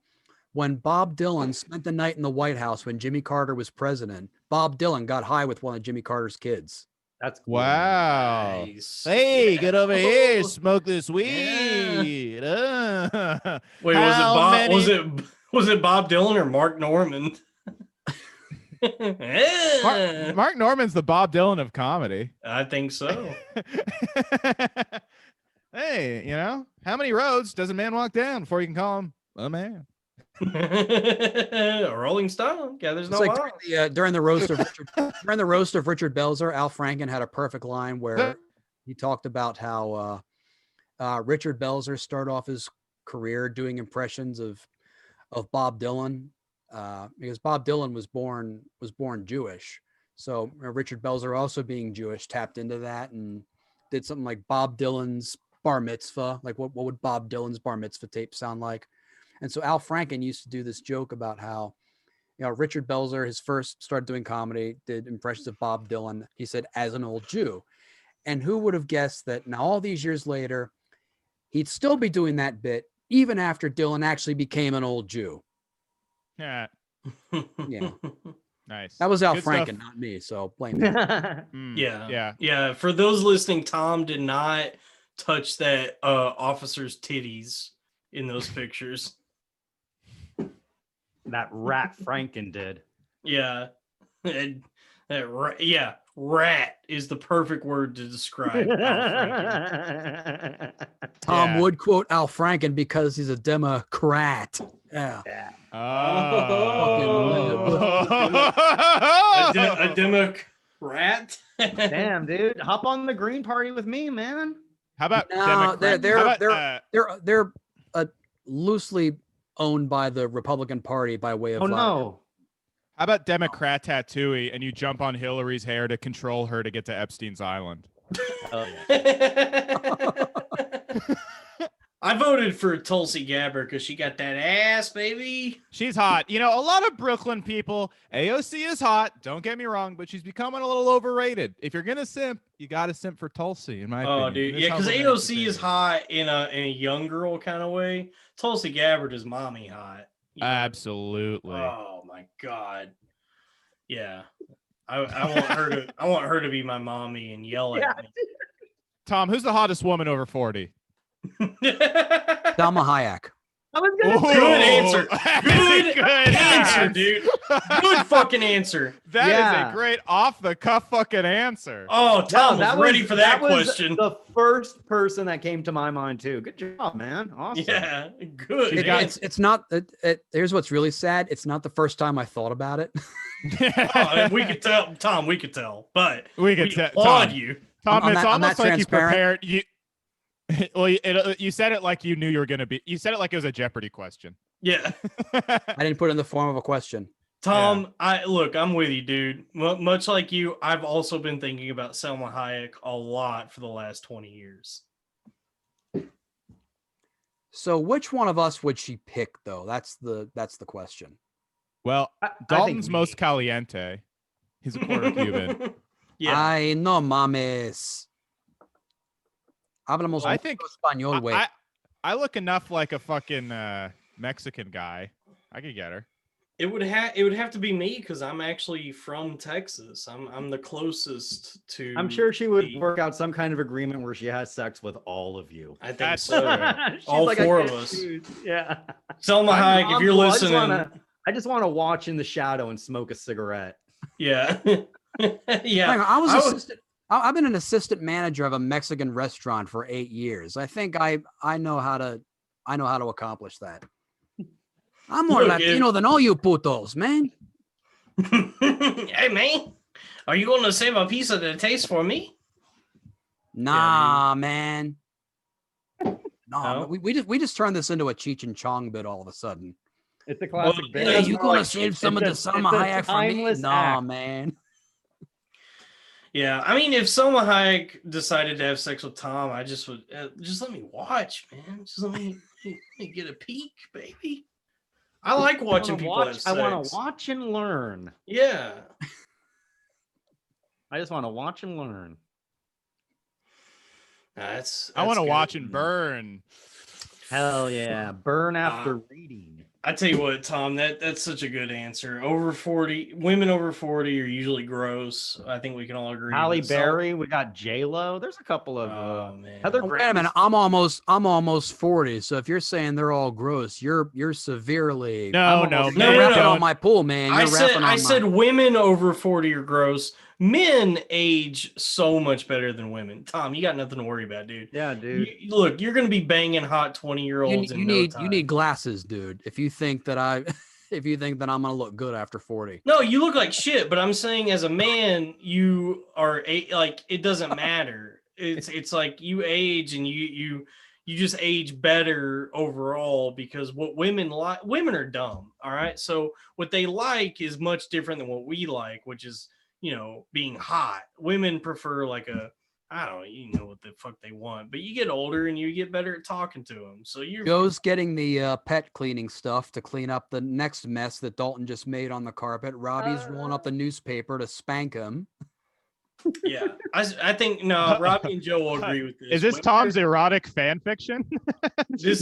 when Bob Dylan spent the night in the White House when Jimmy Carter was president, Bob Dylan got high with one of Jimmy Carter's kids. That's cool. Wow. Nice. Hey, get over here, smoke this weed. Yeah. Wait, was it Bob Dylan or Mark Norman? Mark Norman's the Bob Dylan of comedy. I think so. Hey, how many roads does a man walk down before you can call him a man? A Rolling Stone. Yeah, there's no like miles. during the roast of Richard Belzer, Al Franken had a perfect line where he talked about how Richard Belzer started off his career doing impressions of Bob Dylan, because Bob Dylan was born Jewish. So Richard Belzer, also being Jewish, tapped into that and did something like Bob Dylan's bar mitzvah. Like what would Bob Dylan's bar mitzvah tape sound like? And so Al Franken used to do this joke about how, Richard Belzer, his first started doing comedy, did impressions of Bob Dylan. He said, as an old Jew. And who would have guessed that now all these years later, he'd still be doing that bit even after Dylan actually became an old Jew. Yeah. Yeah. Nice. That was Al Good Franken, stuff. not me. So blame me. Yeah. For those listening, Tom did not touch that officer's titties in those pictures. That rat Franken did. Yeah. Rat is the perfect word to describe Al Franken. Tom would quote Al Franken because he's a Democrat. Yeah. A Democrat. Damn, dude, hop on the Green Party with me, man. How about they're loosely owned by the Republican Party by way of. Oh no. How about Democrat tattooey and you jump on Hillary's hair to control her to get to Epstein's Island? I voted for Tulsi Gabbard because she got that ass, baby. She's hot. A lot of Brooklyn people, AOC is hot. Don't get me wrong, but she's becoming a little overrated. If you're going to simp, you got to simp for Tulsi, in my opinion. Oh, dude. Yeah, because AOC is hot in a young girl kind of way. Tulsi Gabbard is mommy hot. Absolutely. Oh, my God. Yeah. I want her to be my mommy and yell at me. Tom, who's the hottest woman over 40? Salma Hayek. I was gonna say, good answer. Good answer, answer, dude. Good fucking answer. That is a great off-the-cuff fucking answer. Oh, Tom was ready for that question. The first person that came to my mind too. Good job, man. Awesome. Yeah, good. It's not. Here's what's really sad. It's not the first time I thought about it. We could tell, Tom. We could tell, but we could applaud you. Tom, it's almost like you prepared. Well, you said it like you knew you were going to be. You said it like it was a Jeopardy question. Yeah. I didn't put it in the form of a question. Tom, I'm with you, dude. Much like you, I've also been thinking about Salma Hayek a lot for the last 20 years. So which one of us would she pick, though? That's the question. Well, Dalton's most caliente. He's a quarter Cuban. Yeah. Ay, no mames. Hablamos I think español, güey. I look enough like a fucking Mexican guy. I could get her. It would have to be me because I'm actually from Texas. I'm the closest to. I'm sure she would work out some kind of agreement where she has sex with all of you. I think so. All like, four of us. Yeah. Selma Hayek, if you're listening, I just want to watch in the shadow and smoke a cigarette. Yeah. Yeah. Hang on, I've been an assistant manager of a Mexican restaurant for 8 years. I think I know how to accomplish that. I'm more Latino than all you putos, man. Hey, man, are you going to save a piece of the taste for me? Nah, man. No? We just turned this into a Cheech and Chong bit all of a sudden. It's a classic bit. Hey, you going to save some of the Salma Hayek for me? Nah, man. Yeah, I mean, if Salma Hayek decided to have sex with Tom, I just would just let me watch, man. Just let me get a peek, baby. I like watching people have sex. I want to watch and learn. Yeah. I just want to watch and learn. That's I want to good. watch and burn. Hell yeah. Burn after reading. I tell you what, Tom, that's such a good answer. Over 40, women over 40 are usually gross. I think we can all agree. Halle Berry, we got J-Lo. There's a couple of man. Heather Wait a minute, I'm almost 40. So if you're saying they're all gross, you're severely No. You're rapping on my pool, man. I said women over 40 are gross. Men age so much better than women. Tom, you got nothing to worry about, dude. Yeah, dude. Look, you're gonna be banging hot 20-year-olds in no time. You need glasses, dude. If you think that I'm gonna look good after 40. No, you look like shit, but I'm saying as a man, you are like, it doesn't matter. It's like you age and you just age better overall, because what women like, women are dumb. All right. So what they like is much different than what we like, which is, being hot. Women prefer like I don't know, you know what the fuck they want, but you get older and you get better at talking to them. So Joe's getting the pet cleaning stuff to clean up the next mess that Dalton just made on the carpet. Robbie's rolling up the newspaper to spank him. Yeah, I think no, Robbie and Joe will agree with this. Is this Tom's erotic fan fiction? Yeah.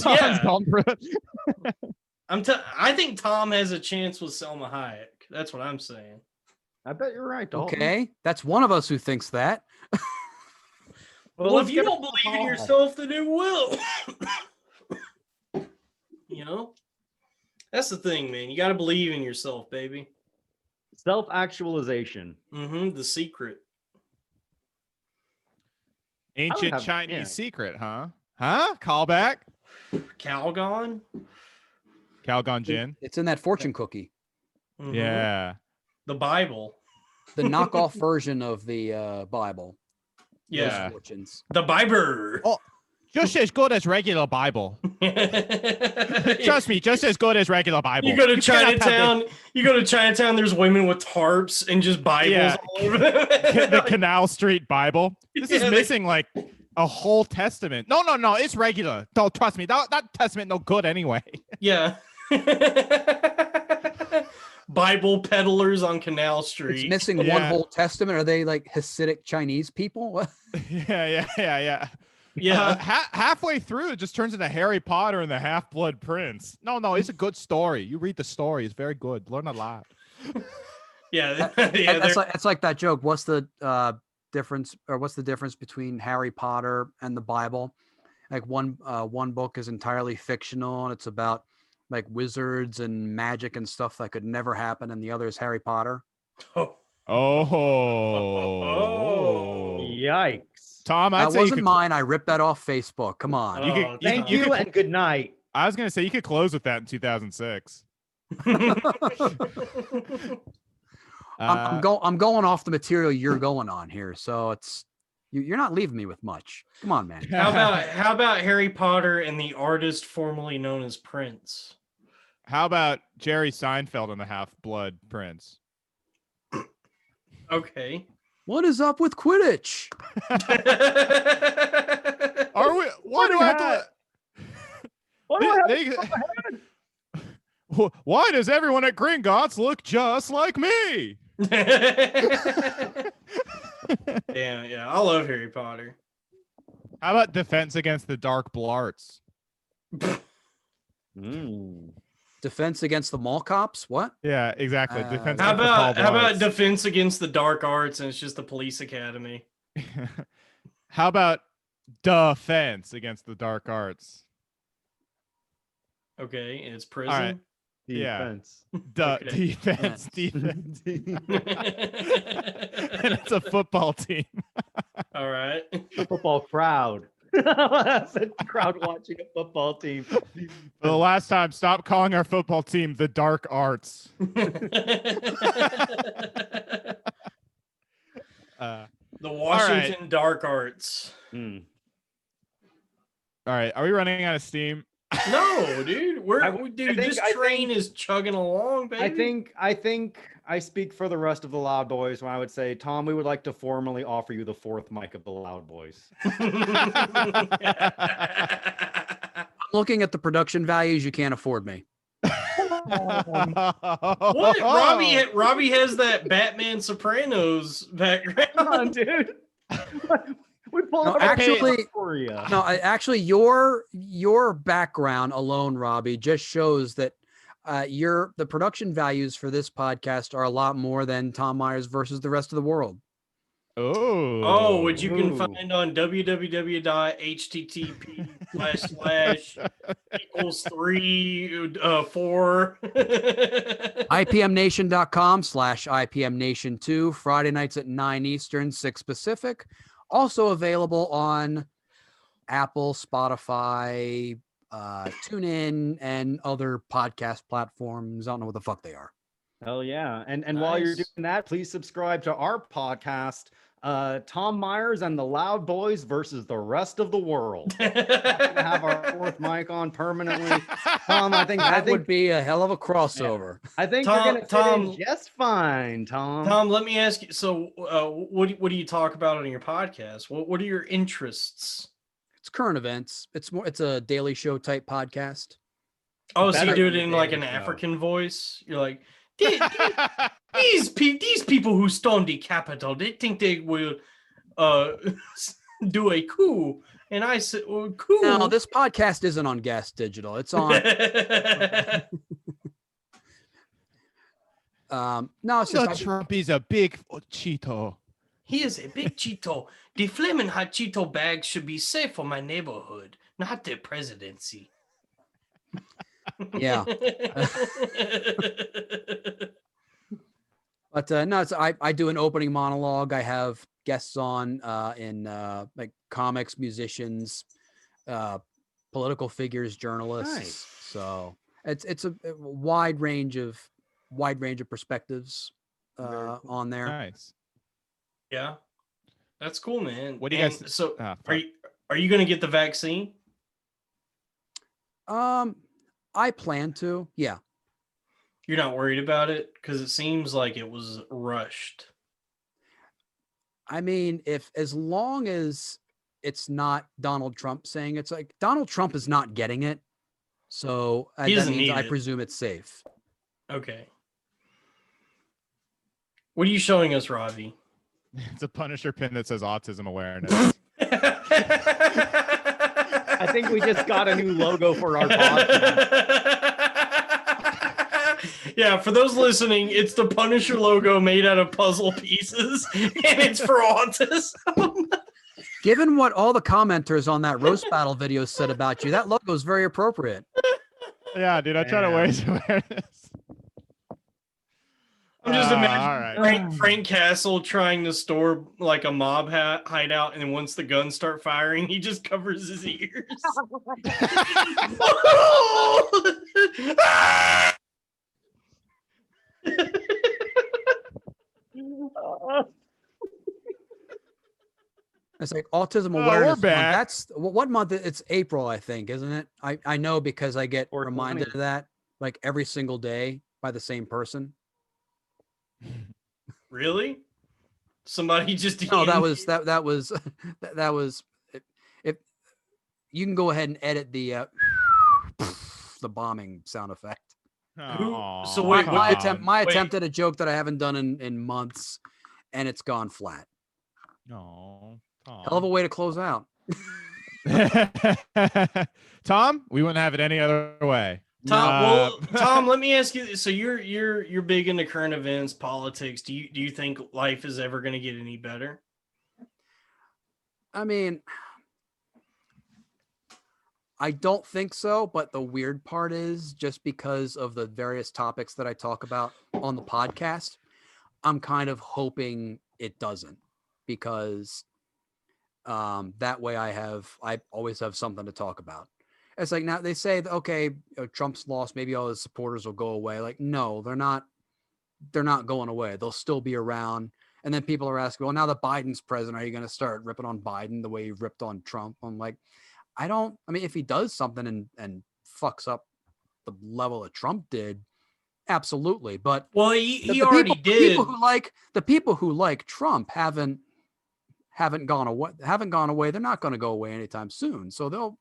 I think Tom has a chance with Selma Hayek. That's what I'm saying. I bet you're right, Dalton. Okay, that's one of us who thinks that. Well, if you don't believe in yourself, then it will. That's the thing, man. You got to believe in yourself, baby. Self-actualization. The secret. Ancient Chinese secret, huh? Callback? Calgon? Calgon gin. It's in that fortune cookie. Mm-hmm. Yeah. The Bible. The knockoff version of the Bible. Yeah. Fortunes. The Bible. Oh, just as good as regular Bible. Trust me, just as good as regular Bible. You go to Chinatown. There's women with tarps and just Bibles all over them. The Canal Street Bible. This is missing like a whole testament. No, it's regular. Don't trust me. That testament no good anyway. Yeah. Bible peddlers on Canal Street. It's missing one whole testament. Are they like Hasidic Chinese people? Yeah. Halfway through, it just turns into Harry Potter and the Half-Blood Prince. No, it's a good story. You read the story; it's very good. Learn a lot. Yeah, it's like that joke. What's the difference, or what's the difference between Harry Potter and the Bible? Like one book is entirely fictional and it's about like wizards and magic and stuff that could never happen, and the other is Harry Potter. Oh. Yikes. Tom, that wasn't mine. I ripped that off Facebook. Come on. Thank you and good night. I was going to say you could close with that in 2006. I'm going off the material you're going on here, so it's you're not leaving me with much. Come on, man. How about Harry Potter and the artist formerly known as Prince? How about Jerry Seinfeld and the Half-Blood Prince? Okay. What is up with Quidditch? Are we? Why do I have to? Why does everyone at Gringotts look just like me? Damn, yeah, I love Harry Potter. How about Defense Against the Dark Blarts? Defense Against the Mall Cops? What? Yeah, exactly. Defense. How about Defense Against the Dark Arts and it's just the police academy? How about Defense Against the Dark Arts? Okay, and it's prison. All right. Defense. Defense. And it's a football team. All right. A football crowd. That's a crowd watching a football team. For the last time, stop calling our football team the Dark Arts. The Washington Dark Arts. Mm. All right. Are we running out of steam? No, dude. This train is chugging along, baby. I think I speak for the rest of the Loud Boys when I would say, Tom, we would like to formally offer you the fourth mic of the Loud Boys. I'm looking at the production values. You can't afford me. What? Robbie has that Batman Sopranos background. Come on, dude. We pulled actually, your background alone, Robbie, just shows that the production values for this podcast are a lot more than Tom Myers versus the rest of the world. Oh, which you can find on www.http//3 4 IPMNation.com/IPMNation2, Friday nights at 9 Eastern, 6 Pacific. Also available on Apple, Spotify, TuneIn, and other podcast platforms. I don't know what the fuck they are. Hell yeah. And while you're doing that, please subscribe to our podcast, Tom Myers and the Loud Boys versus the rest of the world. We're gonna have our fourth mic on permanently. Tom, I think that would be a hell of a crossover. Yeah. I think you're gonna fit in just fine, Tom. Tom, let me ask you. So, what do you talk about on your podcast? What are your interests? It's current events. It's a Daily Show type podcast. Oh, so you do it in like an African voice? You're like, these people who stormed the Capitol, they think they will do a coup. And I said, well, coup. No, this podcast isn't on Gas Digital. It's on. No, it's just Trump is a big Cheeto. He is a big Cheeto. The flaming hot Cheeto bags should be safe for my neighborhood, not the presidency. Yeah. But no, I do an opening monologue. I have guests on in like comics, musicians, political figures, journalists. Nice. So it's a wide range of perspectives on there. Nice. Yeah, that's cool, man. What do you guys? So are you going to get the vaccine? I plan to. Yeah. You're not worried about it because it seems like it was rushed. I mean, as long as it's not Donald Trump saying it's like Donald Trump is not getting it, so that means I presume it's safe. Okay. What are you showing us, Robbie? It's a Punisher pin that says autism awareness. I think we just got a new logo for our podcast. Yeah, for those listening, it's the Punisher logo made out of puzzle pieces, and it's for autism. Given what all the commenters on that roast battle video said about you, that logo is very appropriate. Yeah, dude, I try to raise awareness. I'm just imagining Frank Castle trying to store like a mob hideout, and then once the guns start firing, he just covers his ears. It's like Autism Awareness Month. That's what month? It's April, I think, isn't it? I know because I get reminded of that like every single day by the same person. Really? Somebody just no, that was if you can go ahead and edit the bombing sound effect. So wait, my attempt at a joke that I haven't done in months, and it's gone flat. No. Hell of a way to close out. Tom, we wouldn't have it any other way. Tom, let me ask you. So you're big into current events, politics. Do you think life is ever going to get any better? I mean, I don't think so. But the weird part is just because of the various topics that I talk about on the podcast, I'm kind of hoping it doesn't, because that way I always have something to talk about. It's like now they say, okay, Trump's lost, maybe all his supporters will go away. Like, no, they're not going away. They'll still be around. And then people are asking, well, now that Biden's president, are you going to start ripping on Biden the way you ripped on Trump? I'm like, I mean, if he does something and fucks up the level that Trump did, absolutely. But he already did. The people who like Trump haven't gone away. They're not going to go away anytime soon. So they'll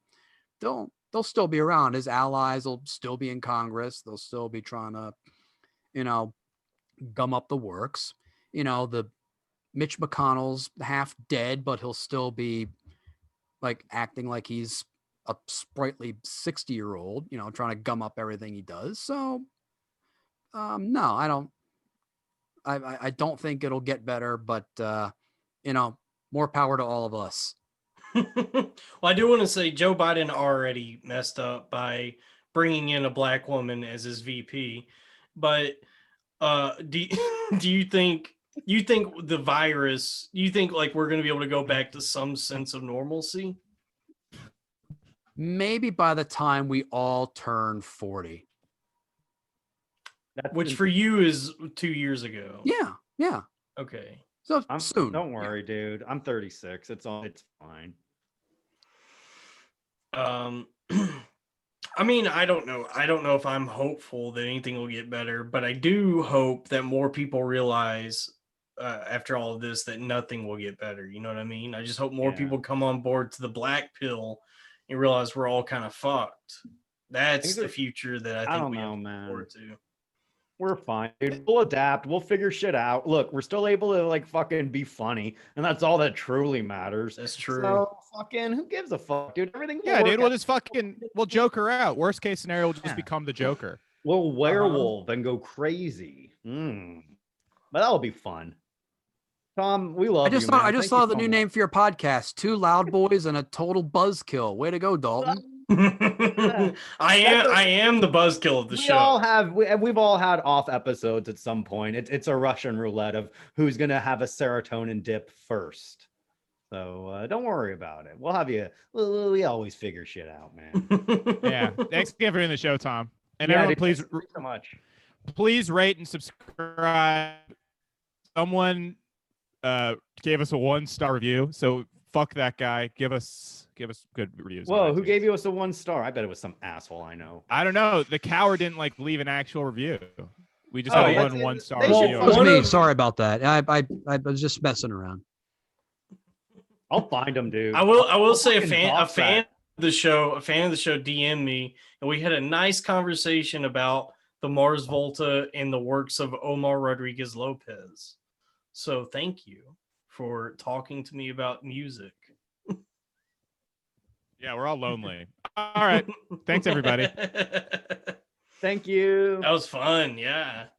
still be around. His allies will still be in Congress. They'll still be trying to, gum up the works. The Mitch McConnell's half dead, but he'll still be like acting like he's a sprightly 60-year-old, trying to gum up everything he does. So, no, I don't think it'll get better, but more power to all of us. Well, I do want to say Joe Biden already messed up by bringing in a black woman as his VP, but do you think the virus? You think like we're going to be able to go back to some sense of normalcy? Maybe by the time we all turn 40. Which for you is 2 years ago. Yeah. Okay. So soon. Don't worry, dude. I'm 36. It's fine. I mean, I don't know. I don't know if I'm hopeful that anything will get better, but I do hope that more people realize after all of this that nothing will get better. You know what I mean? I just hope more people come on board to the black pill and realize we're all kind of fucked. That's the future that I think we have to look forward to. We're fine, dude. We'll adapt. We'll figure shit out. Look, we're still able to like fucking be funny, and that's all that truly matters. That's true. So fucking who gives a fuck, dude? Everything. We'll just we'll joke her out. Worst case scenario, we'll just become the Joker. We'll werewolf and go crazy. But that'll be fun. Tom, we love you. I just saw the new name for your podcast: Two Loud Boys and a Total Buzzkill. Way to go, Dalton. I am the buzzkill of the show. We've all had off episodes at some point. It's a Russian roulette of who's gonna have a serotonin dip first. So don't worry about it. We'll have you. We always figure shit out, man. Yeah. Thanks again for doing the show, Tom. And everyone, please so much. Please rate and subscribe. Someone gave us a 1-star review. So fuck that guy. Give us good reviews. Whoa, who gave you us a 1-star? I bet it was some asshole I know. I don't know. The coward didn't leave an actual review. We just had a 1-star review. It was me. Sorry about that. I was just messing around. I'll find him, dude. I will say a fan of the show DM'd me, and we had a nice conversation about the Mars Volta and the works of Omar Rodriguez Lopez. So thank you for talking to me about music. Yeah, we're all lonely. All right. Thanks, everybody. Thank you. That was fun. Yeah.